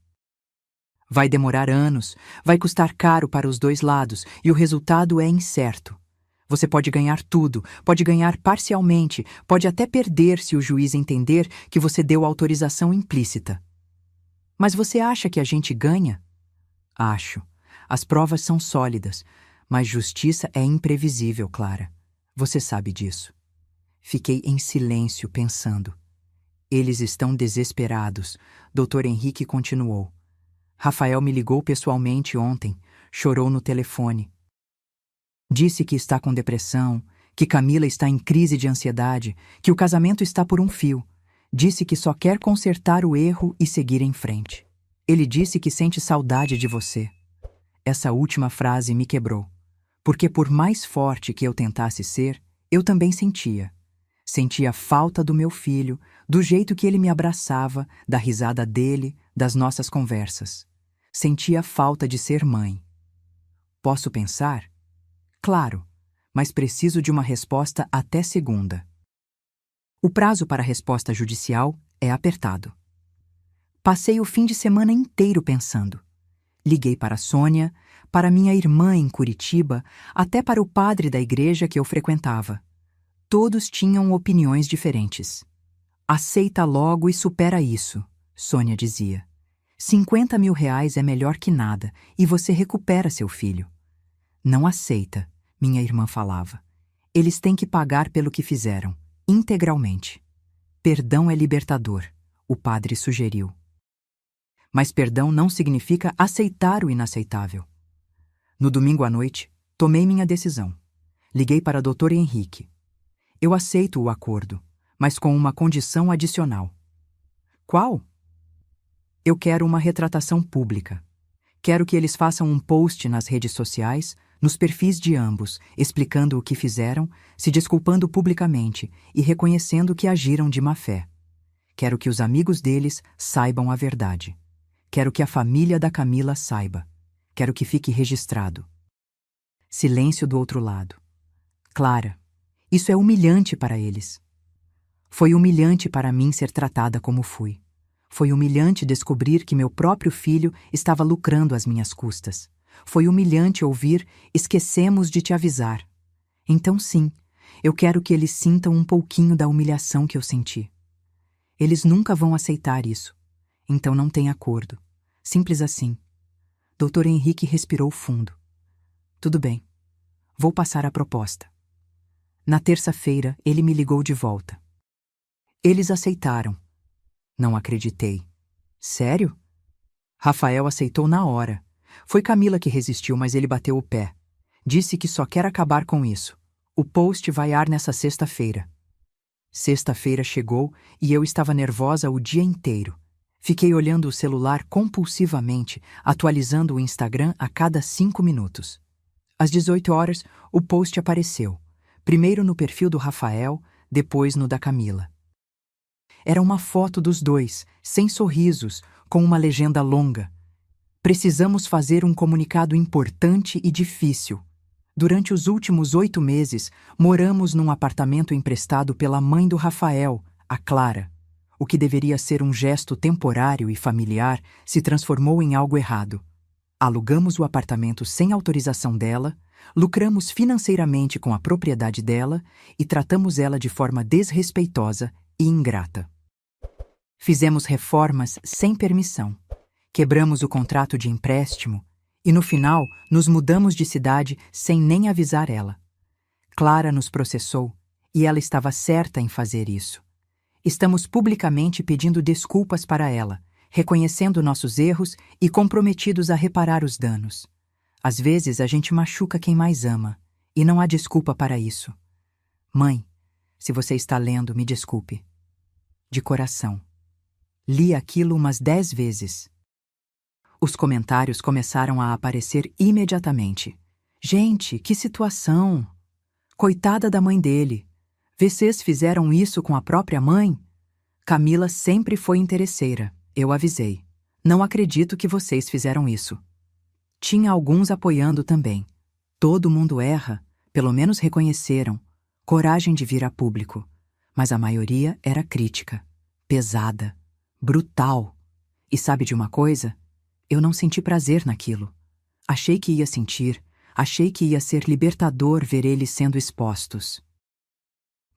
Vai demorar anos, vai custar caro para os 2 lados e o resultado é incerto. Você pode ganhar tudo, pode ganhar parcialmente, pode até perder se o juiz entender que você deu autorização implícita. Mas você acha que a gente ganha? Acho. As provas são sólidas, mas justiça é imprevisível, Clara. Você sabe disso. Fiquei em silêncio pensando. Eles estão desesperados, Dr. Henrique continuou. Rafael me ligou pessoalmente ontem, chorou no telefone. Disse que está com depressão, que Camila está em crise de ansiedade, que o casamento está por um fio. Disse que só quer consertar o erro e seguir em frente. Ele disse que sente saudade de você. Essa última frase me quebrou, porque por mais forte que eu tentasse ser, eu também sentia. Sentia falta do meu filho, do jeito que ele me abraçava, da risada dele, das nossas conversas. Sentia falta de ser mãe. Posso pensar? Claro, mas preciso de uma resposta até segunda. O prazo para a resposta judicial é apertado. Passei o fim de semana inteiro pensando. Liguei para Sônia, para minha irmã em Curitiba, até para o padre da igreja que eu frequentava. Todos tinham opiniões diferentes. Aceita logo e supera isso, Sônia dizia. R$ 50.000 é melhor que nada e você recupera seu filho. Não aceita, minha irmã falava. Eles têm que pagar pelo que fizeram, integralmente. Perdão é libertador, o padre sugeriu. Mas perdão não significa aceitar o inaceitável. No domingo à noite, tomei minha decisão. Liguei para Dr. Henrique. Eu aceito o acordo, mas com uma condição adicional. Qual? Eu quero uma retratação pública. Quero que eles façam um post nas redes sociais, nos perfis de ambos, explicando o que fizeram, se desculpando publicamente e reconhecendo que agiram de má fé. Quero que os amigos deles saibam a verdade. Quero que a família da Camila saiba. Quero que fique registrado. Silêncio do outro lado. Clara, isso é humilhante para eles. Foi humilhante para mim ser tratada como fui. Foi humilhante descobrir que meu próprio filho estava lucrando às minhas custas. Foi humilhante ouvir: esquecemos de te avisar. Então sim, eu quero que eles sintam um pouquinho da humilhação que eu senti. Eles nunca vão aceitar isso. Então não tem acordo. Simples assim. Dr. Henrique respirou fundo. Tudo bem. Vou passar a proposta. Na terça-feira, ele me ligou de volta. Eles aceitaram. Não acreditei. Sério? Rafael aceitou na hora. Foi Camila que resistiu, mas ele bateu o pé. Disse que só quer acabar com isso. O post vai ar nessa sexta-feira. Sexta-feira chegou e eu estava nervosa o dia inteiro. Fiquei olhando o celular compulsivamente, atualizando o Instagram a cada 5 minutos. Às 18 horas, o post apareceu. Primeiro no perfil do Rafael, depois no da Camila. Era uma foto dos dois, sem sorrisos, com uma legenda longa. Precisamos fazer um comunicado importante e difícil. Durante os últimos 8 meses, moramos num apartamento emprestado pela mãe do Rafael, a Clara. O que deveria ser um gesto temporário e familiar se transformou em algo errado. Alugamos o apartamento sem autorização dela, lucramos financeiramente com a propriedade dela e tratamos ela de forma desrespeitosa e ingrata. Fizemos reformas sem permissão, quebramos o contrato de empréstimo e, no final, nos mudamos de cidade sem nem avisar ela. Clara nos processou e ela estava certa em fazer isso. Estamos publicamente pedindo desculpas para ela, reconhecendo nossos erros e comprometidos a reparar os danos. Às vezes a gente machuca quem mais ama, e não há desculpa para isso. Mãe, se você está lendo, me desculpe. De coração. Li aquilo umas 10 vezes. Os comentários começaram a aparecer imediatamente. Gente, que situação! Coitada da mãe dele. Vocês fizeram isso com a própria mãe? Camila sempre foi interesseira. Eu avisei. Não acredito que vocês fizeram isso. Tinha alguns apoiando também. Todo mundo erra, pelo menos reconheceram. Coragem de vir a público. Mas a maioria era crítica. Pesada. Brutal. E sabe de uma coisa? Eu não senti prazer naquilo. Achei que ia sentir. Achei que ia ser libertador ver eles sendo expostos.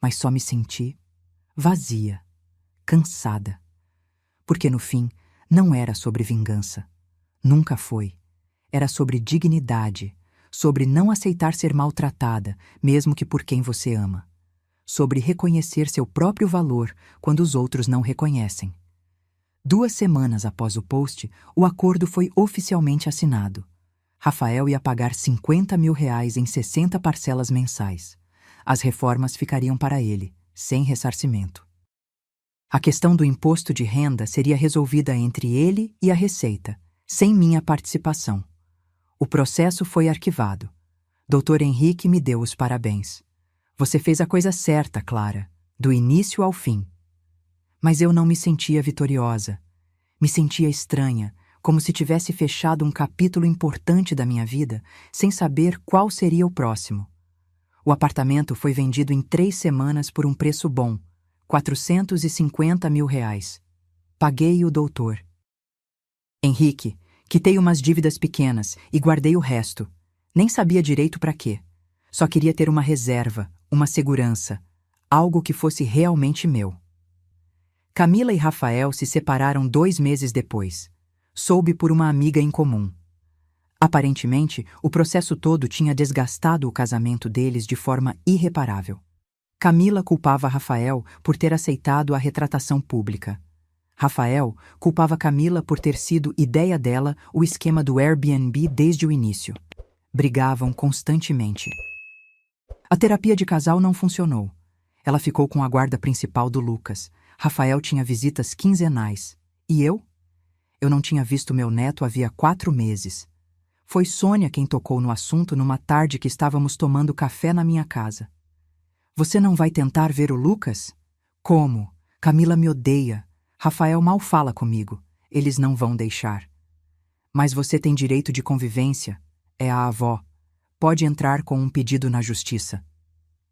Mas só me senti vazia, cansada. Porque no fim, não era sobre vingança. Nunca foi. Era sobre dignidade, sobre não aceitar ser maltratada, mesmo que por quem você ama. Sobre reconhecer seu próprio valor quando os outros não reconhecem. 2 semanas após o post, o acordo foi oficialmente assinado. Rafael ia pagar R$50 mil em 60 parcelas mensais. As reformas ficariam para ele, sem ressarcimento. A questão do imposto de renda seria resolvida entre ele e a Receita, sem minha participação. O processo foi arquivado. Dr. Henrique me deu os parabéns. Você fez a coisa certa, Clara, do início ao fim. Mas eu não me sentia vitoriosa. Me sentia estranha, como se tivesse fechado um capítulo importante da minha vida, sem saber qual seria o próximo. O apartamento foi vendido em 3 semanas por um preço bom, R$450 mil. Paguei o doutor. Henrique, quitei umas dívidas pequenas e guardei o resto. Nem sabia direito para quê. Só queria ter uma reserva, uma segurança, algo que fosse realmente meu. Camila e Rafael se separaram 2 meses depois. Soube por uma amiga em comum. Aparentemente, o processo todo tinha desgastado o casamento deles de forma irreparável. Camila culpava Rafael por ter aceitado a retratação pública. Rafael culpava Camila por ter sido ideia dela o esquema do Airbnb desde o início. Brigavam constantemente. A terapia de casal não funcionou. Ela ficou com a guarda principal do Lucas. Rafael tinha visitas quinzenais. E eu? Eu não tinha visto meu neto havia 4 meses. Foi Sônia quem tocou no assunto numa tarde que estávamos tomando café na minha casa. Você não vai tentar ver o Lucas? Como? Camila me odeia. Rafael mal fala comigo. Eles não vão deixar. Mas você tem direito de convivência. É a avó. Pode entrar com um pedido na justiça.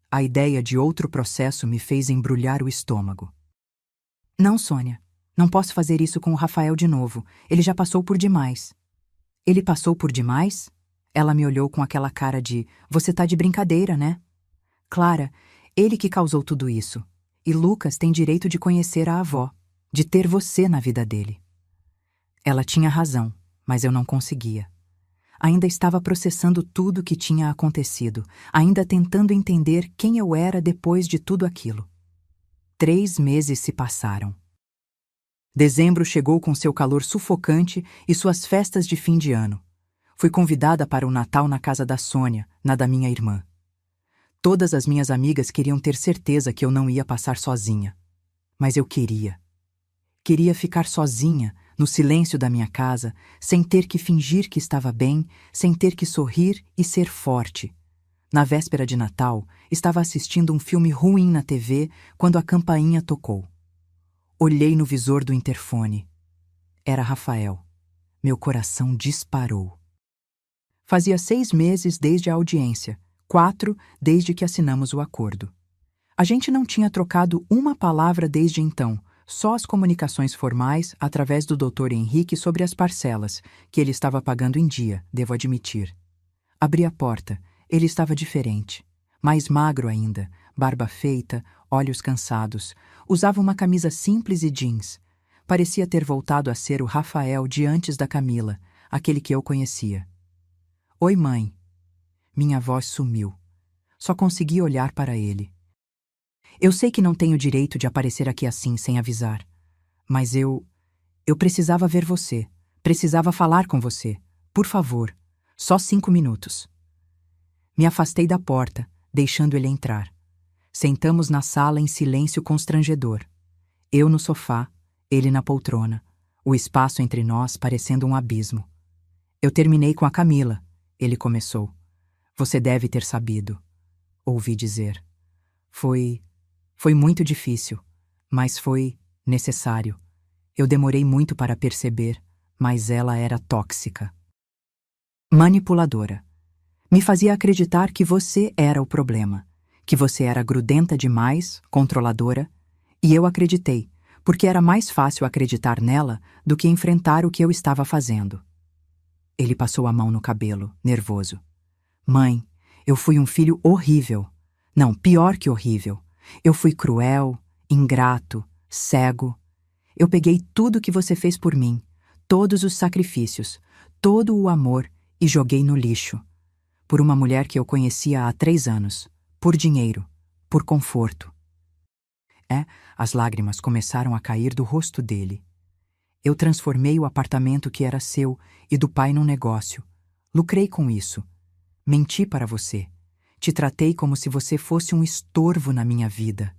A ideia de outro processo me fez embrulhar o estômago. Não, Sônia. Não posso fazer isso com o Rafael de novo. Ele já passou por demais. Ele passou por demais? Ela me olhou com aquela cara de: você tá de brincadeira, né? Clara, ele que causou tudo isso. E Lucas tem direito de conhecer a avó, de ter você na vida dele. Ela tinha razão, mas eu não conseguia. Ainda estava processando tudo o que tinha acontecido, ainda tentando entender quem eu era depois de tudo aquilo. 3 meses se passaram. Dezembro chegou com seu calor sufocante e suas festas de fim de ano. Fui convidada para o Natal na casa da Sônia, na da minha irmã. Todas as minhas amigas queriam ter certeza que eu não ia passar sozinha. Mas eu queria. Queria ficar sozinha, no silêncio da minha casa, sem ter que fingir que estava bem, sem ter que sorrir e ser forte. Na véspera de Natal, estava assistindo um filme ruim na TV quando a campainha tocou. Olhei no visor do interfone. Era Rafael. Meu coração disparou. Fazia 6 meses desde a audiência, 4 desde que assinamos o acordo. A gente não tinha trocado uma palavra desde então, só as comunicações formais através do Dr. Henrique sobre as parcelas, que ele estava pagando em dia, devo admitir. Abri a porta. Ele estava diferente. Mais magro ainda, barba feita, olhos cansados. Usava uma camisa simples e jeans. Parecia ter voltado a ser o Rafael de antes da Camila, aquele que eu conhecia. Oi, mãe. Minha voz sumiu. Só consegui olhar para ele. Eu sei que não tenho direito de aparecer aqui assim sem avisar. Mas eu precisava ver você. Precisava falar com você. Por favor. Só 5 minutos. Me afastei da porta, deixando ele entrar. Sentamos na sala em silêncio constrangedor. Eu no sofá, ele na poltrona, o espaço entre nós parecendo um abismo. Eu terminei com a Camila, ele começou. Você deve ter sabido. Ouvi dizer. Foi muito difícil, mas foi necessário. Eu demorei muito para perceber, mas ela era tóxica. Manipuladora. Me fazia acreditar que você era o problema, que você era grudenta demais, controladora, e eu acreditei, porque era mais fácil acreditar nela do que enfrentar o que eu estava fazendo. Ele passou a mão no cabelo, nervoso. Mãe, eu fui um filho horrível. Não, pior que horrível. Eu fui cruel, ingrato, cego. Eu peguei tudo que você fez por mim, todos os sacrifícios, todo o amor e joguei no lixo. Por uma mulher que eu conhecia há 3 anos. Por dinheiro. Por conforto. As lágrimas começaram a cair do rosto dele. Eu transformei o apartamento que era seu e do pai num negócio. Lucrei com isso. Menti para você. Te tratei como se você fosse um estorvo na minha vida.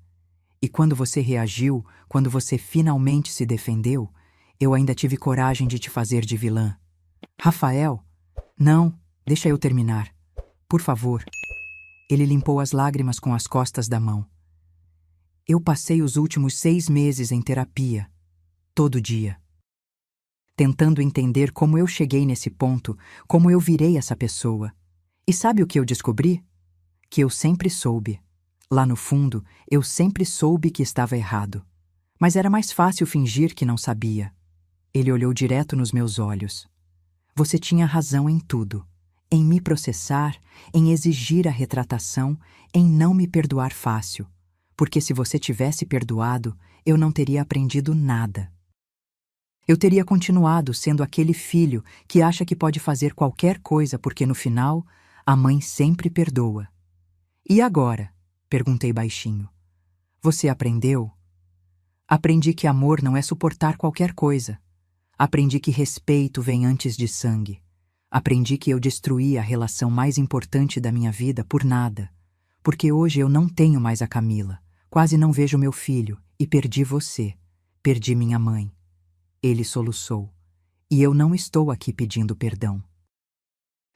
E quando você reagiu, quando você finalmente se defendeu, eu ainda tive coragem de te fazer de vilã. Rafael? Não, deixa eu terminar. Por favor. Ele limpou as lágrimas com as costas da mão. Eu passei os últimos 6 meses em terapia. Todo dia. Tentando entender como eu cheguei nesse ponto, como eu virei essa pessoa. E sabe o que eu descobri? Que eu sempre soube. Lá no fundo, eu sempre soube que estava errado. Mas era mais fácil fingir que não sabia. Ele olhou direto nos meus olhos. Você tinha razão em tudo. Em me processar, em exigir a retratação, em não me perdoar fácil. Porque se você tivesse perdoado, eu não teria aprendido nada. Eu teria continuado sendo aquele filho que acha que pode fazer qualquer coisa porque no final, a mãe sempre perdoa. E agora? Perguntei baixinho. Você aprendeu? Aprendi que amor não é suportar qualquer coisa. Aprendi que respeito vem antes de sangue. Aprendi que eu destruí a relação mais importante da minha vida por nada. Porque hoje eu não tenho mais a Camila, quase não vejo meu filho e perdi você. Perdi minha mãe. Ele soluçou. E eu não estou aqui pedindo perdão.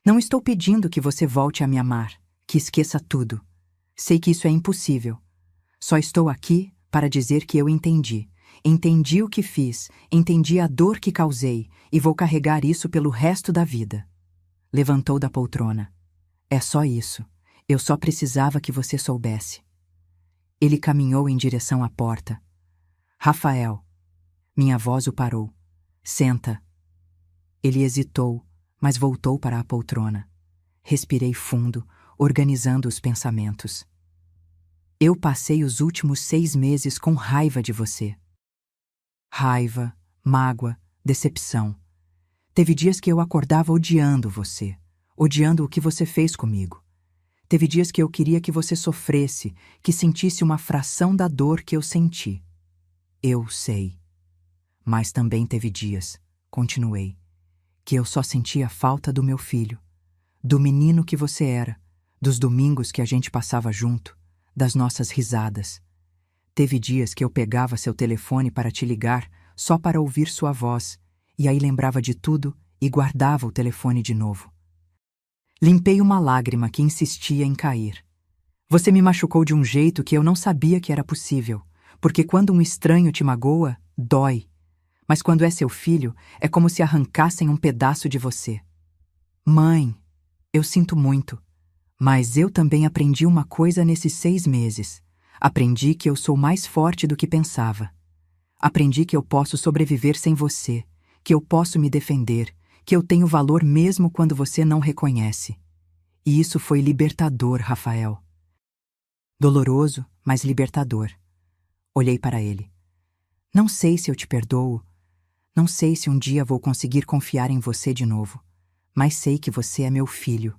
Não estou pedindo que você volte a me amar, que esqueça tudo. Sei que isso é impossível. Só estou aqui para dizer que eu entendi. Entendi o que fiz, entendi a dor que causei e vou carregar isso pelo resto da vida. Levantou da poltrona. É só isso. Eu só precisava que você soubesse. Ele caminhou em direção à porta. Rafael. Minha voz o parou. Senta. Ele hesitou, mas voltou para a poltrona. Respirei fundo, organizando os pensamentos. Eu passei os últimos 6 meses com raiva de você. Raiva, mágoa, decepção. Teve dias que eu acordava odiando você, odiando o que você fez comigo. Teve dias que eu queria que você sofresse, que sentisse uma fração da dor que eu senti. Eu sei. Mas também teve dias, continuei, que eu só sentia falta do meu filho, do menino que você era, dos domingos que a gente passava junto, das nossas risadas. Teve dias que eu pegava seu telefone para te ligar só para ouvir sua voz, e aí lembrava de tudo e guardava o telefone de novo. Limpei uma lágrima que insistia em cair. Você me machucou de um jeito que eu não sabia que era possível, porque quando um estranho te magoa, dói. Mas quando é seu filho, é como se arrancassem um pedaço de você. Mãe, eu sinto muito, mas eu também aprendi uma coisa nesses 6 meses. Aprendi que eu sou mais forte do que pensava. Aprendi que eu posso sobreviver sem você, que eu posso me defender, que eu tenho valor mesmo quando você não reconhece. E isso foi libertador, Rafael. Doloroso, mas libertador. Olhei para ele. Não sei se eu te perdoo. Não sei se um dia vou conseguir confiar em você de novo. Mas sei que você é meu filho.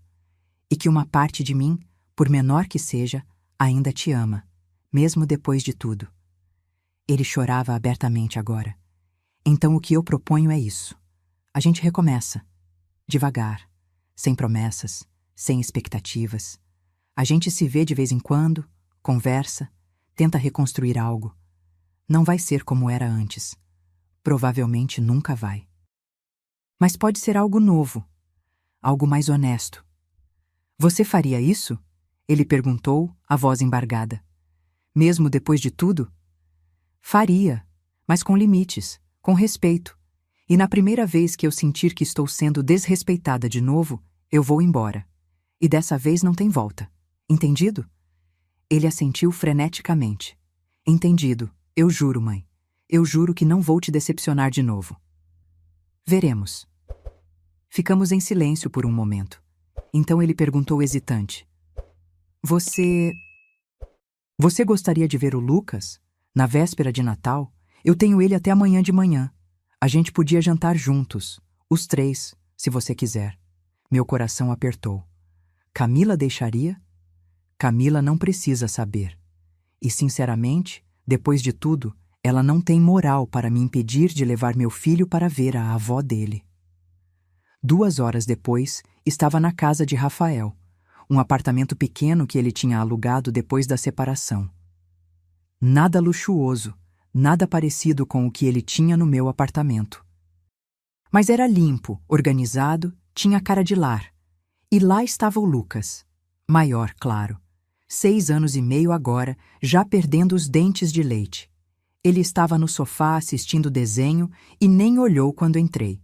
E que uma parte de mim, por menor que seja, ainda te ama, mesmo depois de tudo. Ele chorava abertamente agora. Então o que eu proponho é isso. A gente recomeça. Devagar. Sem promessas. Sem expectativas. A gente se vê de vez em quando, conversa, tenta reconstruir algo. Não vai ser como era antes. Provavelmente nunca vai. Mas pode ser algo novo. Algo mais honesto. Você faria isso? Ele perguntou, a voz embargada. Mesmo depois de tudo? Faria, mas com limites, com respeito. E na primeira vez que eu sentir que estou sendo desrespeitada de novo, eu vou embora. E dessa vez não tem volta. Entendido? Ele assentiu freneticamente. Entendido, eu juro, mãe. Eu juro que não vou te decepcionar de novo. Veremos. Ficamos em silêncio por um momento. Então ele perguntou hesitante. Você gostaria de ver o Lucas? Na véspera de Natal? Eu tenho ele até amanhã de manhã. A gente podia jantar juntos. Os 3, se você quiser. Meu coração apertou. Camila deixaria? Camila não precisa saber. E, sinceramente, depois de tudo, ela não tem moral para me impedir de levar meu filho para ver a avó dele. 2 horas depois, estava na casa de Rafael, um apartamento pequeno que ele tinha alugado depois da separação. Nada luxuoso, nada parecido com o que ele tinha no meu apartamento. Mas era limpo, organizado, tinha cara de lar. E lá estava o Lucas. Maior, claro. 6 anos e meio agora, já perdendo os dentes de leite. Ele estava no sofá assistindo desenho e nem olhou quando entrei.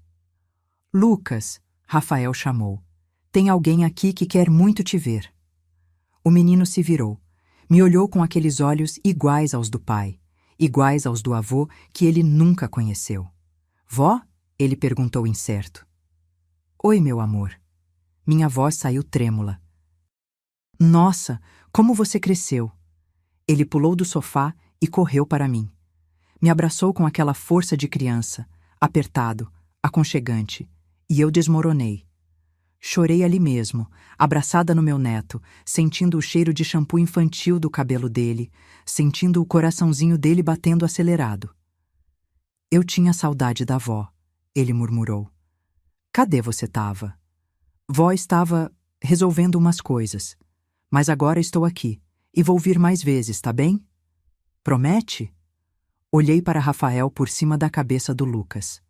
Lucas, Rafael chamou. Tem alguém aqui que quer muito te ver. O menino se virou. Me olhou com aqueles olhos iguais aos do pai, iguais aos do avô que ele nunca conheceu. Vó? Ele perguntou incerto. Oi, meu amor. Minha voz saiu trêmula. Nossa, como você cresceu! Ele pulou do sofá e correu para mim. Me abraçou com aquela força de criança, apertado, aconchegante, e eu desmoronei. Chorei ali mesmo, abraçada no meu neto, sentindo o cheiro de shampoo infantil do cabelo dele, sentindo o coraçãozinho dele batendo acelerado. Eu tinha saudade da vó, ele murmurou. Cadê você tava? Vó estava resolvendo umas coisas. Mas agora estou aqui, e vou vir mais vezes, tá bem? Promete? Olhei para Rafael por cima da cabeça do Lucas.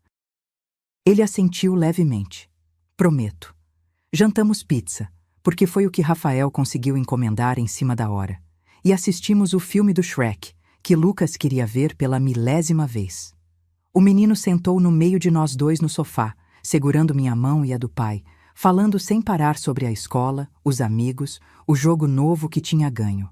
Ele assentiu levemente. Prometo. Jantamos pizza, porque foi o que Rafael conseguiu encomendar em cima da hora. E assistimos o filme do Shrek, que Lucas queria ver pela 1000ª vez. O menino sentou no meio de nós dois no sofá, segurando minha mão e a do pai, falando sem parar sobre a escola, os amigos, o jogo novo que tinha ganho.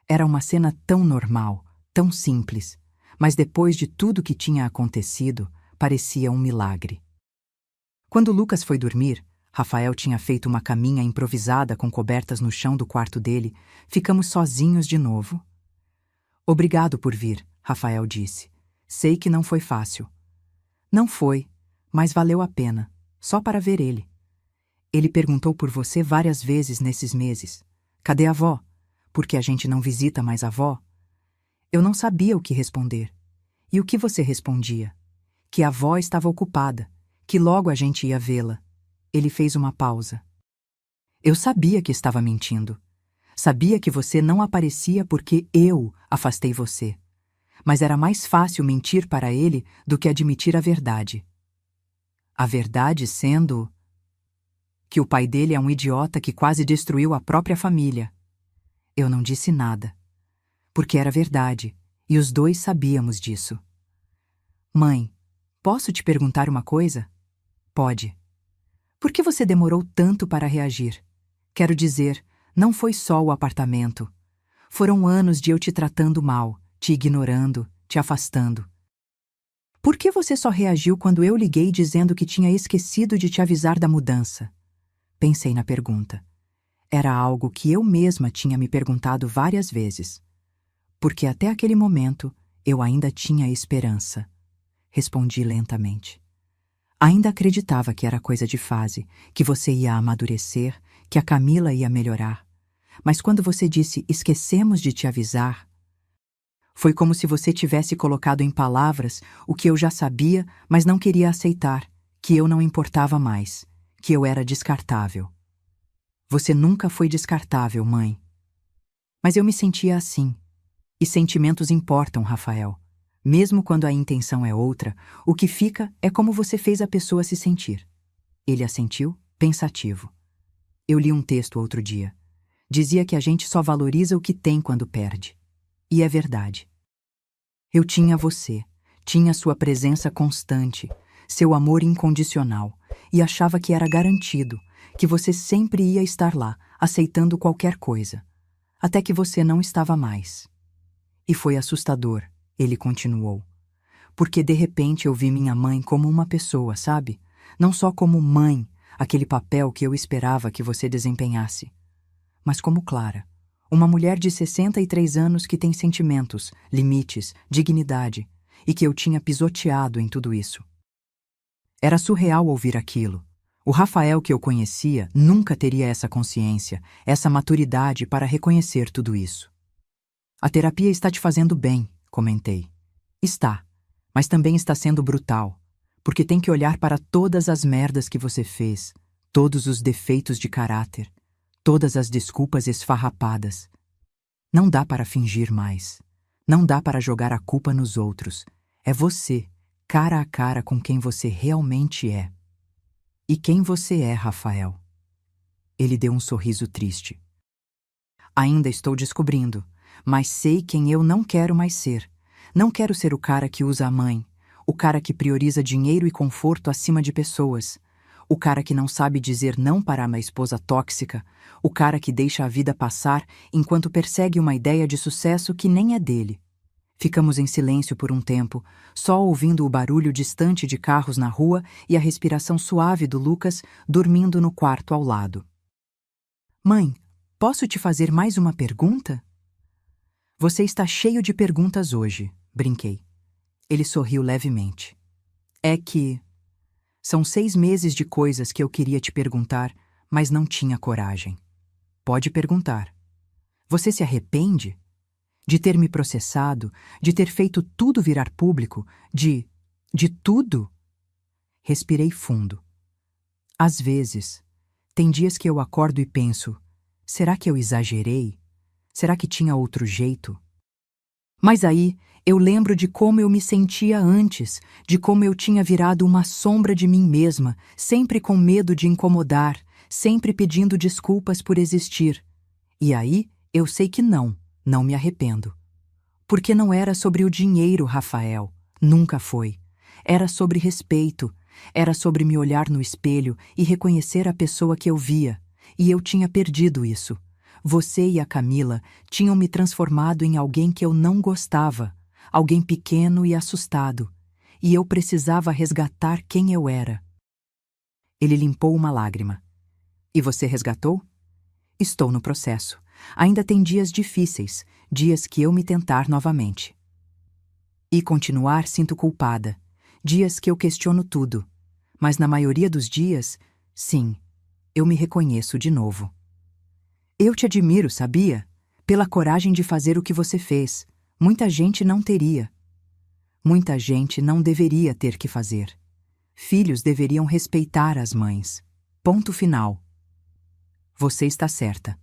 Era uma cena tão normal, tão simples, mas depois de tudo que tinha acontecido, parecia um milagre. Quando Lucas foi dormir, Rafael tinha feito uma caminha improvisada com cobertas no chão do quarto dele. Ficamos sozinhos de novo. Obrigado por vir, Rafael disse. Sei que não foi fácil. Não foi, mas valeu a pena, só para ver ele. Ele perguntou por você várias vezes nesses meses. Cadê a avó? Porque a gente não visita mais a avó? Eu não sabia o que responder. E o que você respondia? Que a avó estava ocupada, que logo a gente ia vê-la. Ele fez uma pausa. Eu sabia que estava mentindo. Sabia que você não aparecia porque eu afastei você. Mas era mais fácil mentir para ele do que admitir a verdade. A verdade sendo que o pai dele é um idiota que quase destruiu a própria família. Eu não disse nada, porque era verdade, e os dois sabíamos disso. Mãe, posso te perguntar uma coisa? Pode. Por que você demorou tanto para reagir? Quero dizer, não foi só o apartamento. Foram anos de eu te tratando mal, te ignorando, te afastando. Por que você só reagiu quando eu liguei dizendo que tinha esquecido de te avisar da mudança? Pensei na pergunta. Era algo que eu mesma tinha me perguntado várias vezes. Porque até aquele momento eu ainda tinha esperança. Respondi lentamente. Ainda acreditava que era coisa de fase, que você ia amadurecer, que a Camila ia melhorar. Mas quando você disse esquecemos de te avisar, foi como se você tivesse colocado em palavras o que eu já sabia, mas não queria aceitar, que eu não importava mais, que eu era descartável. Você nunca foi descartável, mãe. Mas eu me sentia assim. E sentimentos importam, Rafael. Mesmo quando a intenção é outra, o que fica é como você fez a pessoa se sentir. Ele assentiu, pensativo. Eu li um texto outro dia. Dizia que a gente só valoriza o que tem quando perde. E é verdade. Eu tinha você, tinha sua presença constante, seu amor incondicional, e achava que era garantido, que você sempre ia estar lá, aceitando qualquer coisa. Até que você não estava mais. E foi assustador, ele continuou. Porque de repente eu vi minha mãe como uma pessoa, sabe? Não só como mãe, aquele papel que eu esperava que você desempenhasse, mas como Clara, uma mulher de 63 anos que tem sentimentos, limites, dignidade, e que eu tinha pisoteado em tudo isso. Era surreal ouvir aquilo. O Rafael que eu conhecia nunca teria essa consciência, essa maturidade para reconhecer tudo isso. A terapia está te fazendo bem, comentei. Está, mas também está sendo brutal, porque tem que olhar para todas as merdas que você fez, todos os defeitos de caráter, todas as desculpas esfarrapadas. Não dá para fingir mais. Não dá para jogar a culpa nos outros. É você, cara a cara com quem você realmente é. E quem você é, Rafael? Ele deu um sorriso triste. Ainda estou descobrindo, mas sei quem eu não quero mais ser. Não quero ser o cara que usa a mãe, o cara que prioriza dinheiro e conforto acima de pessoas, o cara que não sabe dizer não para uma esposa tóxica, o cara que deixa a vida passar enquanto persegue uma ideia de sucesso que nem é dele. Ficamos em silêncio por um tempo, só ouvindo o barulho distante de carros na rua e a respiração suave do Lucas dormindo no quarto ao lado. Mãe, posso te fazer mais uma pergunta? Você está cheio de perguntas hoje, brinquei. Ele sorriu levemente. É que... São 6 meses de coisas que eu queria te perguntar, mas não tinha coragem. Pode perguntar. Você se arrepende? De ter me processado, de ter feito tudo virar público, de tudo? Respirei fundo. Às vezes, tem dias que eu acordo e penso, será que eu exagerei? Será que tinha outro jeito? Mas aí, eu lembro de como eu me sentia antes, de como eu tinha virado uma sombra de mim mesma, sempre com medo de incomodar, sempre pedindo desculpas por existir. E aí, eu sei que não me arrependo. Porque não era sobre o dinheiro, Rafael, nunca foi. Era sobre respeito, era sobre me olhar no espelho e reconhecer a pessoa que eu via, e eu tinha perdido isso. Você e a Camila tinham me transformado em alguém que eu não gostava, alguém pequeno e assustado, e eu precisava resgatar quem eu era. Ele limpou uma lágrima. E você resgatou? Estou no processo. Ainda tem dias difíceis, dias que eu me tentar novamente. E continuar sinto culpada, dias que eu questiono tudo, mas na maioria dos dias, sim, eu me reconheço de novo. Eu te admiro, sabia? Pela coragem de fazer o que você fez. Muita gente não teria. Muita gente não deveria ter que fazer. Filhos deveriam respeitar as mães. Ponto final. Você está certa.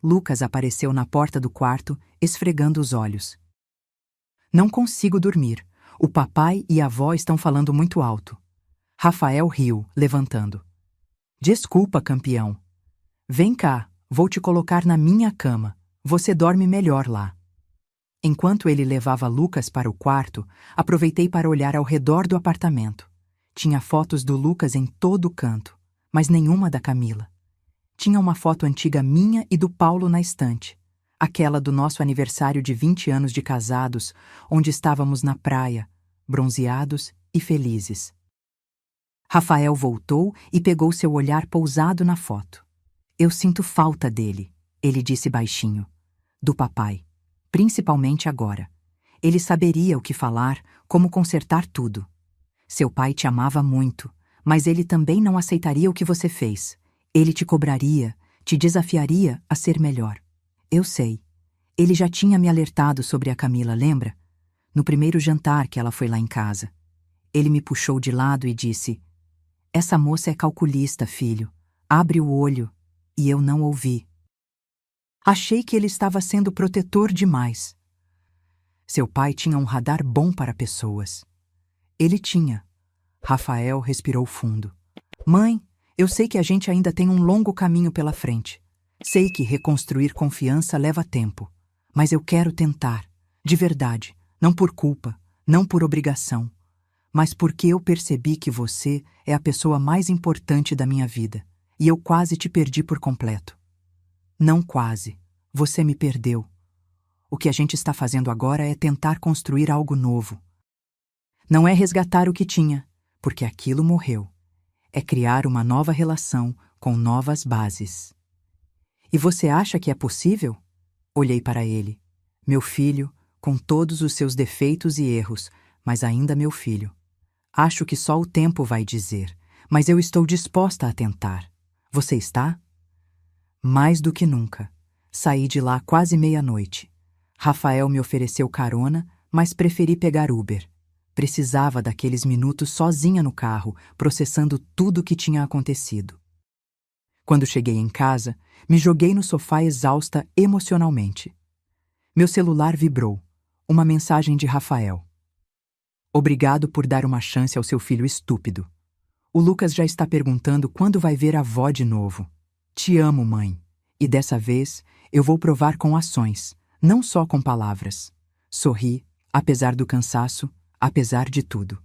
Lucas apareceu na porta do quarto, esfregando os olhos. Não consigo dormir. O papai e a avó estão falando muito alto. Rafael riu, levantando. Desculpa, campeão. Vem cá, vou te colocar na minha cama. Você dorme melhor lá. Enquanto ele levava Lucas para o quarto, aproveitei para olhar ao redor do apartamento. Tinha fotos do Lucas em todo o canto, mas nenhuma da Camila. Tinha uma foto antiga minha e do Paulo na estante. Aquela do nosso aniversário de 20 anos de casados, onde estávamos na praia, bronzeados e felizes. Rafael voltou e pegou seu olhar pousado na foto. Eu sinto falta dele, ele disse baixinho. Do papai. Principalmente agora. Ele saberia o que falar, como consertar tudo. Seu pai te amava muito, mas ele também não aceitaria o que você fez. Ele te cobraria, te desafiaria a ser melhor. Eu sei. Ele já tinha me alertado sobre a Camila, lembra? No primeiro jantar que ela foi lá em casa. Ele me puxou de lado e disse: essa moça é calculista, filho. Abre o olho. E eu não ouvi. Achei que ele estava sendo protetor demais. Seu pai tinha um radar bom para pessoas. Ele tinha. Rafael respirou fundo. Mãe, eu sei que a gente ainda tem um longo caminho pela frente. Sei que reconstruir confiança leva tempo. Mas eu quero tentar. De verdade. Não por culpa, não por obrigação. Mas porque eu percebi que você é a pessoa mais importante da minha vida. E eu quase te perdi por completo. Não quase. Você me perdeu. O que a gente está fazendo agora é tentar construir algo novo. Não é resgatar o que tinha, porque aquilo morreu. É criar uma nova relação com novas bases. E você acha que é possível? Olhei para ele. Meu filho, com todos os seus defeitos e erros, mas ainda meu filho. Acho que só o tempo vai dizer, mas eu estou disposta a tentar. Você está? Mais do que nunca. Saí de lá quase meia-noite. Rafael me ofereceu carona, mas preferi pegar Uber. Precisava daqueles minutos sozinha no carro, processando tudo o que tinha acontecido. Quando cheguei em casa, me joguei no sofá exausta emocionalmente. Meu celular vibrou. Uma mensagem de Rafael. Obrigado por dar uma chance ao seu filho estúpido. O Lucas já está perguntando quando vai ver a avó de novo. Te amo, mãe. E dessa vez, eu vou provar com ações, não só com palavras. Sorri, apesar do cansaço, apesar de tudo.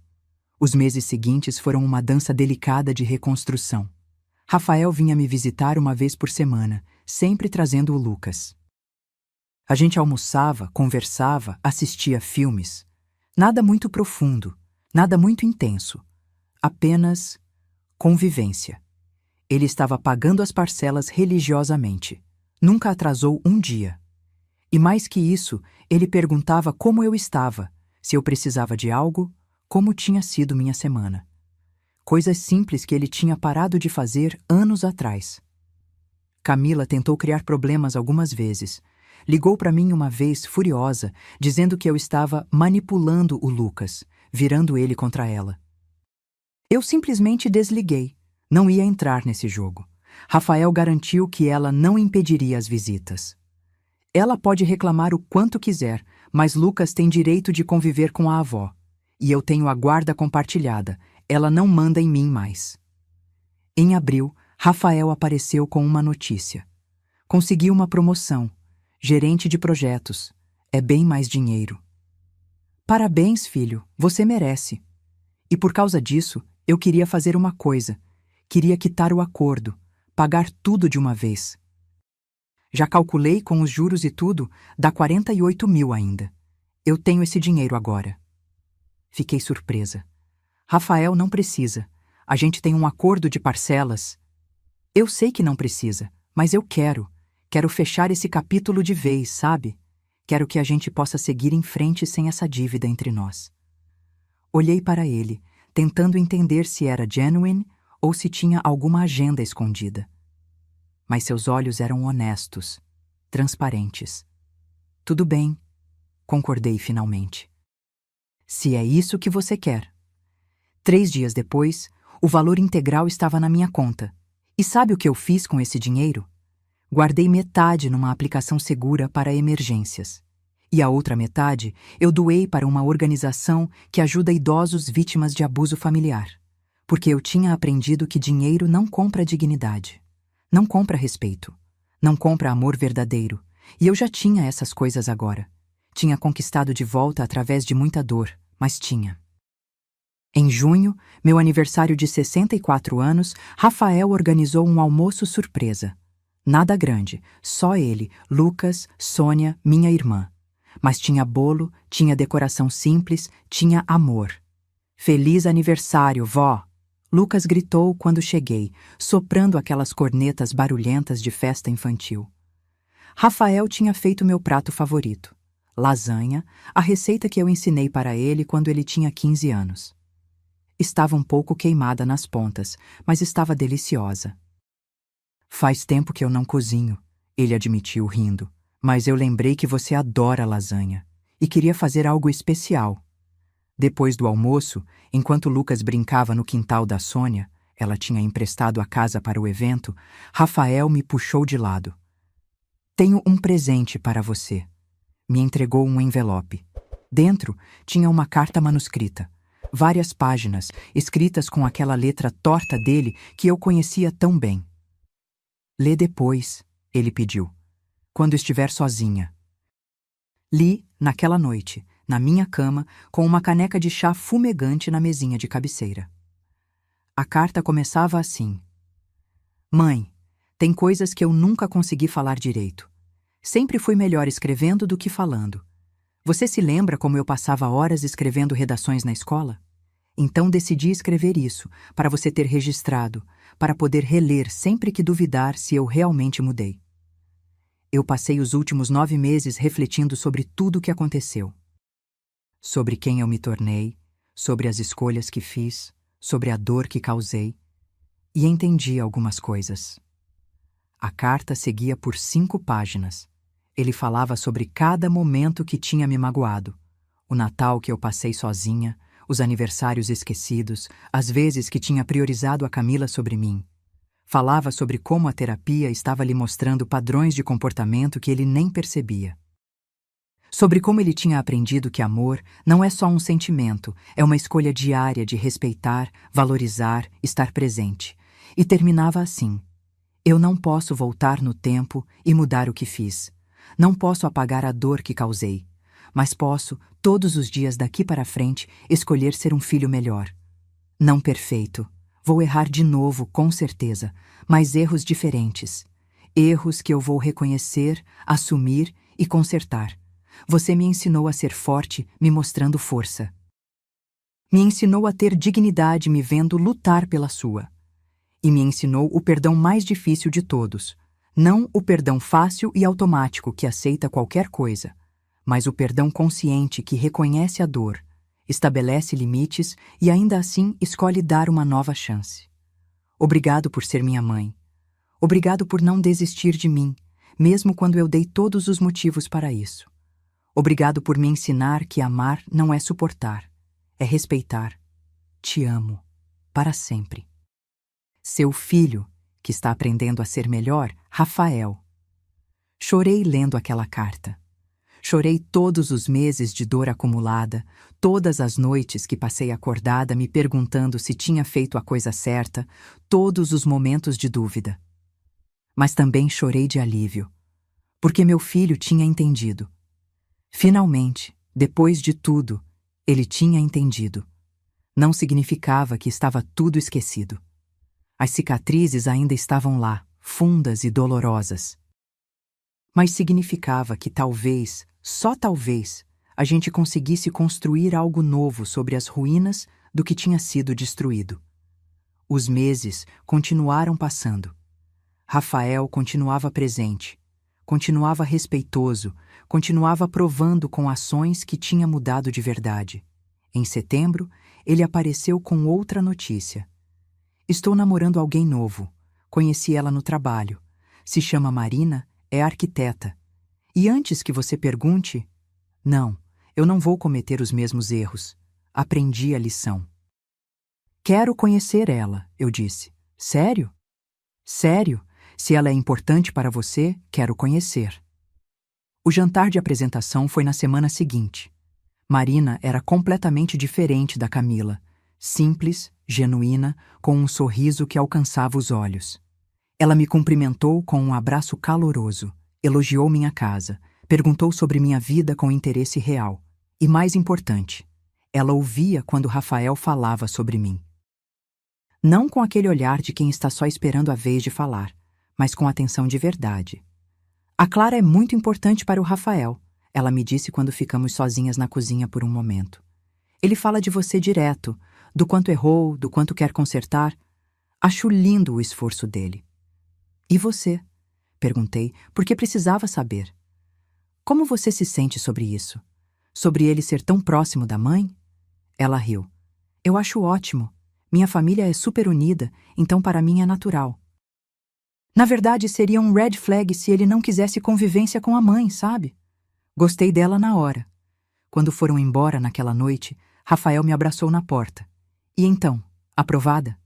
Os meses seguintes foram uma dança delicada de reconstrução. Rafael vinha me visitar uma vez por semana, sempre trazendo o Lucas. A gente almoçava, conversava, assistia filmes. Nada muito profundo, nada muito intenso. Apenas convivência. Ele estava pagando as parcelas religiosamente. Nunca atrasou um dia. E mais que isso, ele perguntava como eu estava, se eu precisava de algo, como tinha sido minha semana. Coisas simples que ele tinha parado de fazer anos atrás. Camila tentou criar problemas algumas vezes. Ligou para mim uma vez, furiosa, dizendo que eu estava manipulando o Lucas, virando ele contra ela. Eu simplesmente desliguei. Não ia entrar nesse jogo. Rafael garantiu que ela não impediria as visitas. Ela pode reclamar o quanto quiser, mas Lucas tem direito de conviver com a avó. E eu tenho a guarda compartilhada. Ela não manda em mim mais. Em abril, Rafael apareceu com uma notícia. Consegui uma promoção. Gerente de projetos. É bem mais dinheiro. Parabéns, filho. Você merece. E por causa disso, eu queria fazer uma coisa. Queria quitar o acordo. Pagar tudo de uma vez. Já calculei com os juros e tudo, dá 48 mil ainda. Eu tenho esse dinheiro agora. Fiquei surpresa. Rafael não precisa. A gente tem um acordo de parcelas. Eu sei que não precisa, mas eu quero. Quero fechar esse capítulo de vez, sabe? Quero que a gente possa seguir em frente sem essa dívida entre nós. Olhei para ele, tentando entender se era genuine ou se tinha alguma agenda escondida. Mas seus olhos eram honestos, transparentes. Tudo bem, concordei finalmente. Se é isso que você quer. 3 dias depois, o valor integral estava na minha conta. E sabe o que eu fiz com esse dinheiro? Guardei metade numa aplicação segura para emergências. E a outra metade eu doei para uma organização que ajuda idosos vítimas de abuso familiar. Porque eu tinha aprendido que dinheiro não compra dignidade. Não compra respeito. Não compra amor verdadeiro. E eu já tinha essas coisas agora. Tinha conquistado de volta através de muita dor, mas tinha. Em junho, meu aniversário de 64 anos, Rafael organizou um almoço surpresa. Nada grande, só ele, Lucas, Sônia, minha irmã. Mas tinha bolo, tinha decoração simples, tinha amor. Feliz aniversário, vó! Lucas gritou quando cheguei, soprando aquelas cornetas barulhentas de festa infantil. Rafael tinha feito meu prato favorito, lasanha, a receita que eu ensinei para ele quando ele tinha 15 anos. Estava um pouco queimada nas pontas, mas estava deliciosa. Faz tempo que eu não cozinho, ele admitiu rindo, mas eu lembrei que você adora lasanha e queria fazer algo especial. Depois do almoço, enquanto Lucas brincava no quintal da Sônia, ela tinha emprestado a casa para o evento, Rafael me puxou de lado. Tenho um presente para você. Me entregou um envelope. Dentro tinha uma carta manuscrita. Várias páginas, escritas com aquela letra torta dele que eu conhecia tão bem. Lê depois, ele pediu, quando estiver sozinha. Li naquela noite, na minha cama, com uma caneca de chá fumegante na mesinha de cabeceira. A carta começava assim: Mãe, tem coisas que eu nunca consegui falar direito. Sempre fui melhor escrevendo do que falando. Você se lembra como eu passava horas escrevendo redações na escola? Então decidi escrever isso, para você ter registrado, para poder reler sempre que duvidar se eu realmente mudei. Eu passei os últimos 9 meses refletindo sobre tudo o que aconteceu. Sobre quem eu me tornei, sobre as escolhas que fiz, sobre a dor que causei, e entendi algumas coisas. A carta seguia por 5 páginas. Ele falava sobre cada momento que tinha me magoado, o Natal que eu passei sozinha, os aniversários esquecidos, as vezes que tinha priorizado a Camila sobre mim. Falava sobre como a terapia estava lhe mostrando padrões de comportamento que ele nem percebia. Sobre como ele tinha aprendido que amor não é só um sentimento, é uma escolha diária de respeitar, valorizar, estar presente. E terminava assim: eu não posso voltar no tempo e mudar o que fiz. Não posso apagar a dor que causei. Mas posso, todos os dias daqui para frente, escolher ser um filho melhor. Não perfeito. Vou errar de novo, com certeza, mas erros diferentes. Erros que eu vou reconhecer, assumir e consertar. Você me ensinou a ser forte, me mostrando força. Me ensinou a ter dignidade, me vendo lutar pela sua. E me ensinou o perdão mais difícil de todos. Não o perdão fácil e automático que aceita qualquer coisa, mas o perdão consciente que reconhece a dor, estabelece limites e ainda assim escolhe dar uma nova chance. Obrigado por ser minha mãe. Obrigado por não desistir de mim, mesmo quando eu dei todos os motivos para isso. Obrigado por me ensinar que amar não é suportar, é respeitar. Te amo, para sempre. Seu filho, que está aprendendo a ser melhor, Rafael. Chorei lendo aquela carta. Chorei todos os meses de dor acumulada, todas as noites que passei acordada me perguntando se tinha feito a coisa certa, todos os momentos de dúvida. Mas também chorei de alívio, porque meu filho tinha entendido. Finalmente, depois de tudo, ele tinha entendido. Não significava que estava tudo esquecido. As cicatrizes ainda estavam lá, fundas e dolorosas. Mas significava que talvez, só talvez, a gente conseguisse construir algo novo sobre as ruínas do que tinha sido destruído. Os meses continuaram passando. Rafael continuava presente, continuava respeitoso, continuava provando com ações que tinha mudado de verdade. Em setembro, ele apareceu com outra notícia. Estou namorando alguém novo. Conheci ela no trabalho. Se chama Marina, é arquiteta. E antes que você pergunte, não, eu não vou cometer os mesmos erros. Aprendi a lição. Quero conhecer ela, eu disse. Sério? Sério. Se ela é importante para você, quero conhecer. O jantar de apresentação foi na semana seguinte. Marina era completamente diferente da Camila. Simples, genuína, com um sorriso que alcançava os olhos. Ela me cumprimentou com um abraço caloroso, elogiou minha casa, perguntou sobre minha vida com interesse real. E mais importante, ela ouvia quando Rafael falava sobre mim. Não com aquele olhar de quem está só esperando a vez de falar, mas com atenção de verdade. A Clara é muito importante para o Rafael, ela me disse quando ficamos sozinhas na cozinha por um momento. Ele fala de você direto, do quanto errou, do quanto quer consertar. Acho lindo o esforço dele. E você? Perguntei, porque precisava saber. Como você se sente sobre isso? Sobre ele ser tão próximo da mãe? Ela riu. Eu acho ótimo. Minha família é super unida, então para mim é natural. Na verdade, seria um red flag se ele não quisesse convivência com a mãe, sabe? Gostei dela na hora. Quando foram embora naquela noite, Rafael me abraçou na porta. E então, aprovada?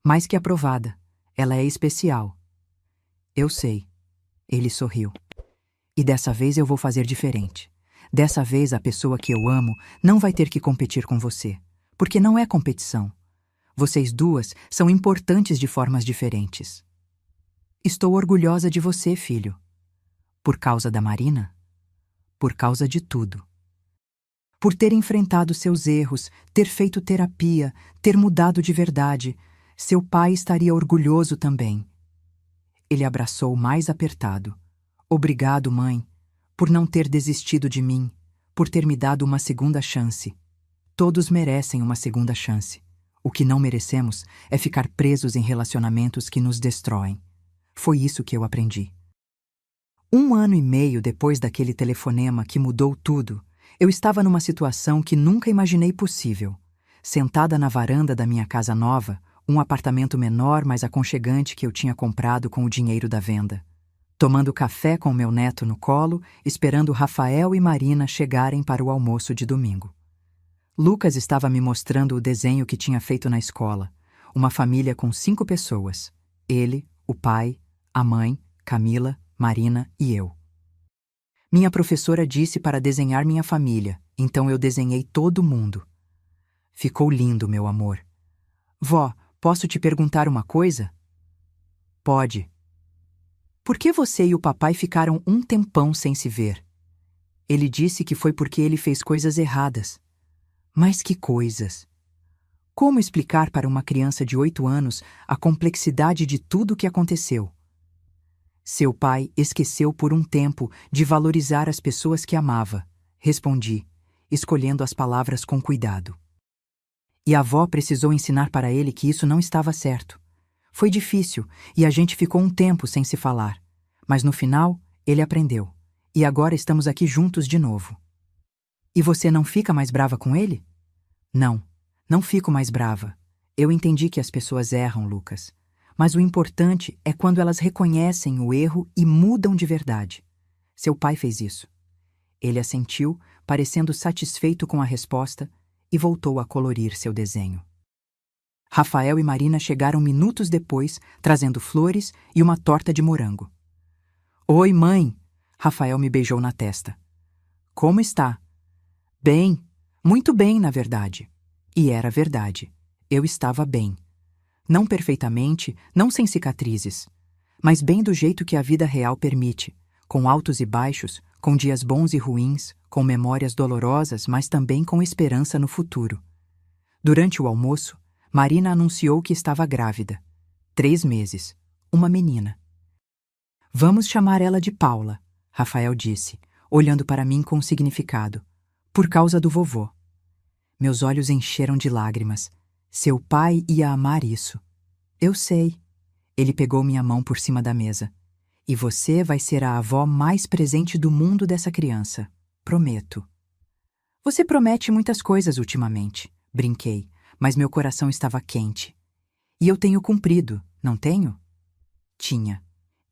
Mais que aprovada, ela é especial. Eu sei. Ele sorriu. E dessa vez eu vou fazer diferente. Dessa vez a pessoa que eu amo não vai ter que competir com você, porque não é competição. Vocês duas são importantes de formas diferentes. Estou orgulhosa de você, filho. Por causa da Marina? Por causa de tudo. Por ter enfrentado seus erros, ter feito terapia, ter mudado de verdade. Seu pai estaria orgulhoso também. Ele abraçou mais apertado. Obrigado, mãe, por não ter desistido de mim, por ter me dado uma segunda chance. Todos merecem uma segunda chance. O que não merecemos é ficar presos em relacionamentos que nos destroem. Foi isso que eu aprendi. 1 ano e meio depois daquele telefonema que mudou tudo, eu estava numa situação que nunca imaginei possível. Sentada na varanda da minha casa nova, um apartamento menor, mas aconchegante que eu tinha comprado com o dinheiro da venda. Tomando café com meu neto no colo, esperando Rafael e Marina chegarem para o almoço de domingo. Lucas estava me mostrando o desenho que tinha feito na escola. Uma família com 5 pessoas. Ele, o pai, a mãe, Camila, Marina e eu. Minha professora disse para desenhar minha família, então eu desenhei todo mundo. Ficou lindo, meu amor. Vó, posso te perguntar uma coisa? Pode. Por que você e o papai ficaram um tempão sem se ver? Ele disse que foi porque ele fez coisas erradas. Mas que coisas? Como explicar para uma criança de 8 anos a complexidade de tudo o que aconteceu? Seu pai esqueceu por um tempo de valorizar as pessoas que amava, respondi, escolhendo as palavras com cuidado. E a avó precisou ensinar para ele que isso não estava certo. Foi difícil e a gente ficou um tempo sem se falar, mas no final ele aprendeu, e agora estamos aqui juntos de novo. E você não fica mais brava com ele? Não, não fico mais brava. Eu entendi que as pessoas erram, Lucas. Mas o importante é quando elas reconhecem o erro e mudam de verdade. Seu pai fez isso. Ele assentiu, parecendo satisfeito com a resposta, e voltou a colorir seu desenho. Rafael e Marina chegaram minutos depois, trazendo flores e uma torta de morango. "Oi, mãe!" Rafael me beijou na testa. "Como está?" "Bem, muito bem, na verdade." E era verdade. Eu estava bem. Não perfeitamente, não sem cicatrizes, mas bem do jeito que a vida real permite, com altos e baixos, com dias bons e ruins, com memórias dolorosas, mas também com esperança no futuro. Durante o almoço, Marina anunciou que estava grávida. 3 meses. Uma menina. "Vamos chamar ela de Paula", Rafael disse, olhando para mim com significado. "Por causa do vovô." Meus olhos encheram de lágrimas. Seu pai ia amar isso. "Eu sei." Ele pegou minha mão por cima da mesa. "E você vai ser a avó mais presente do mundo dessa criança. Prometo." "Você promete muitas coisas ultimamente", brinquei, mas meu coração estava quente. "E eu tenho cumprido, não tenho?" Tinha.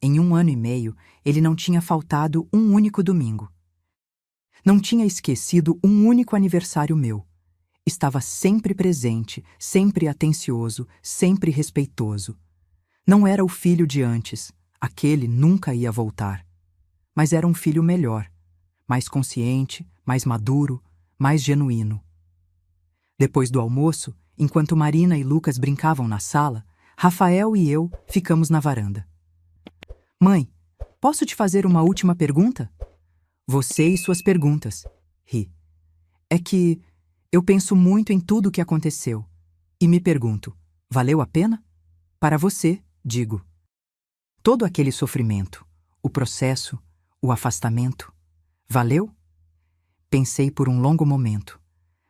Em 1 ano e meio, ele não tinha faltado um único domingo. Não tinha esquecido um único aniversário meu. Estava sempre presente, sempre atencioso, sempre respeitoso. Não era o filho de antes, aquele nunca ia voltar. Mas era um filho melhor, mais consciente, mais maduro, mais genuíno. Depois do almoço, enquanto Marina e Lucas brincavam na sala, Rafael e eu ficamos na varanda. "Mãe, posso te fazer uma última pergunta?" "Você e suas perguntas", ri. "É que eu penso muito em tudo o que aconteceu e me pergunto, valeu a pena? Para você, digo. Todo aquele sofrimento, o processo, o afastamento, valeu?" Pensei por um longo momento.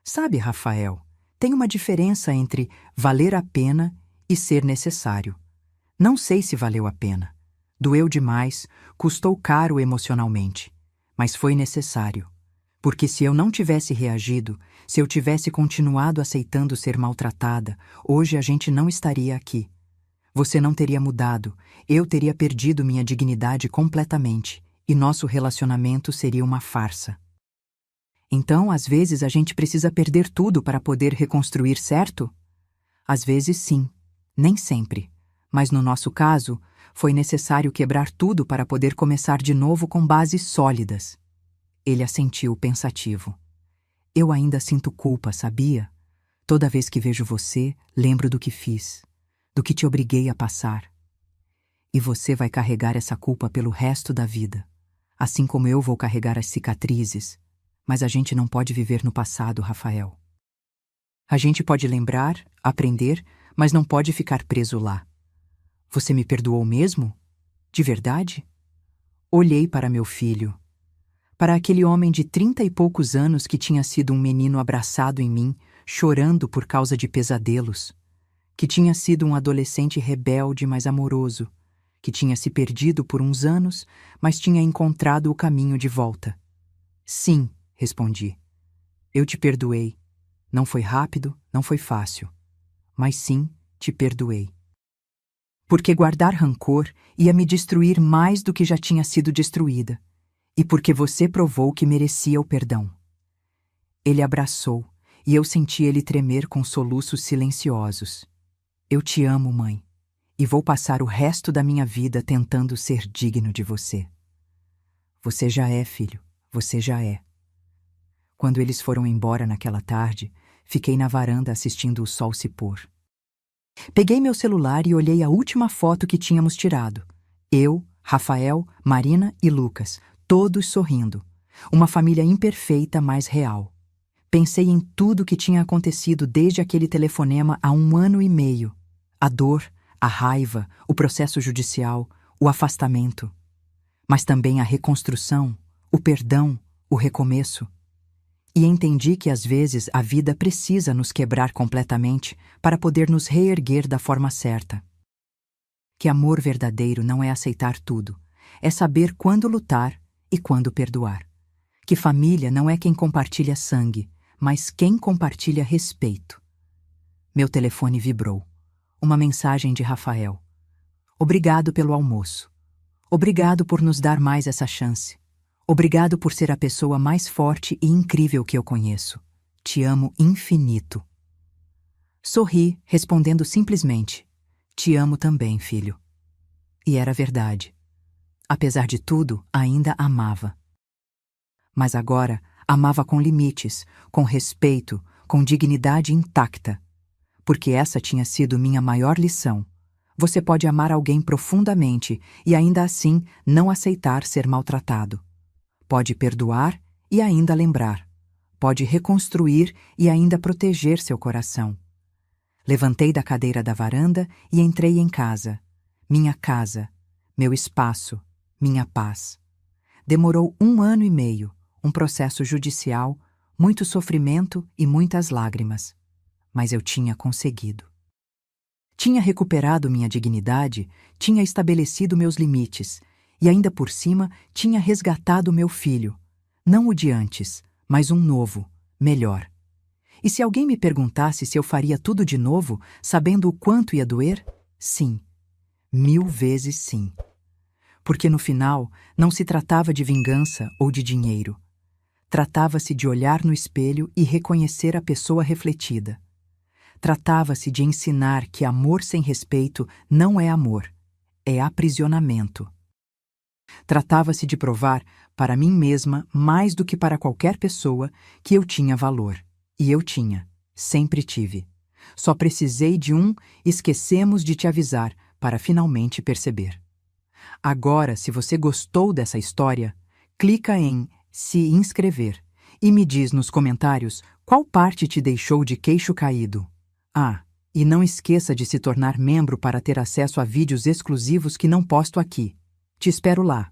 Sabe, Rafael, tem uma diferença entre valer a pena e ser necessário. Não sei se valeu a pena. Doeu demais, custou caro emocionalmente, mas foi necessário. Porque se eu não tivesse reagido, se eu tivesse continuado aceitando ser maltratada, hoje a gente não estaria aqui. Você não teria mudado, eu teria perdido minha dignidade completamente, e nosso relacionamento seria uma farsa. Então, às vezes, a gente precisa perder tudo para poder reconstruir, certo? Às vezes, sim. Nem sempre. Mas no nosso caso, foi necessário quebrar tudo para poder começar de novo com bases sólidas. Ele assentiu pensativo. "Eu ainda sinto culpa, sabia? Toda vez que vejo você, lembro do que fiz, do que te obriguei a passar. E você vai carregar essa culpa pelo resto da vida, assim como eu vou carregar as cicatrizes. Mas a gente não pode viver no passado, Rafael. A gente pode lembrar, aprender, mas não pode ficar preso lá. Você me perdoou mesmo? De verdade?" Olhei para meu filho. Para aquele homem de 30 e poucos anos que tinha sido um menino abraçado em mim, chorando por causa de pesadelos. Que tinha sido um adolescente rebelde, mas amoroso. Que tinha se perdido por uns anos, mas tinha encontrado o caminho de volta. "Sim", respondi. "Eu te perdoei. Não foi rápido, não foi fácil. Mas sim, te perdoei. Porque guardar rancor ia me destruir mais do que já tinha sido destruída. E porque você provou que merecia o perdão." Ele abraçou, e eu senti ele tremer com soluços silenciosos. "Eu te amo, mãe, e vou passar o resto da minha vida tentando ser digno de você." "Você já é, filho, você já é." Quando eles foram embora naquela tarde, fiquei na varanda assistindo o sol se pôr. Peguei meu celular e olhei a última foto que tínhamos tirado. Eu, Rafael, Marina e Lucas, todos sorrindo. Uma família imperfeita, mas real. Pensei em tudo que tinha acontecido desde aquele telefonema há 1 ano e meio. A dor, a raiva, o processo judicial, o afastamento. Mas também a reconstrução, o perdão, o recomeço. E entendi que às vezes a vida precisa nos quebrar completamente para poder nos reerguer da forma certa. Que amor verdadeiro não é aceitar tudo, é saber quando lutar e quando perdoar. Que família não é quem compartilha sangue, mas quem compartilha respeito. Meu telefone vibrou. Uma mensagem de Rafael. Obrigado pelo almoço. Obrigado por nos dar mais essa chance. Obrigado por ser a pessoa mais forte e incrível que eu conheço. Te amo infinito. Sorri, respondendo simplesmente: Te amo também, filho. E era verdade. Apesar de tudo, ainda amava. Mas agora amava com limites, com respeito, com dignidade intacta. Porque essa tinha sido minha maior lição. Você pode amar alguém profundamente e ainda assim não aceitar ser maltratado. Pode perdoar e ainda lembrar. Pode reconstruir e ainda proteger seu coração. Levantei da cadeira da varanda e entrei em casa. Minha casa, meu espaço, minha paz. Demorou 1 ano e meio, um processo judicial, muito sofrimento e muitas lágrimas. Mas eu tinha conseguido. Tinha recuperado minha dignidade, tinha estabelecido meus limites e ainda por cima tinha resgatado meu filho. Não o de antes, mas um novo, melhor. E se alguém me perguntasse se eu faria tudo de novo, sabendo o quanto ia doer? Sim. 1000 vezes sim. Porque no final não se tratava de vingança ou de dinheiro. Tratava-se de olhar no espelho e reconhecer a pessoa refletida. Tratava-se de ensinar que amor sem respeito não é amor, é aprisionamento. Tratava-se de provar para mim mesma, mais do que para qualquer pessoa, que eu tinha valor. E eu tinha, sempre tive. Só precisei de um esquecemos de te avisar para finalmente perceber. Agora, se você gostou dessa história, clica em se inscrever e me diz nos comentários qual parte te deixou de queixo caído. Ah, e não esqueça de se tornar membro para ter acesso a vídeos exclusivos que não posto aqui. Te espero lá.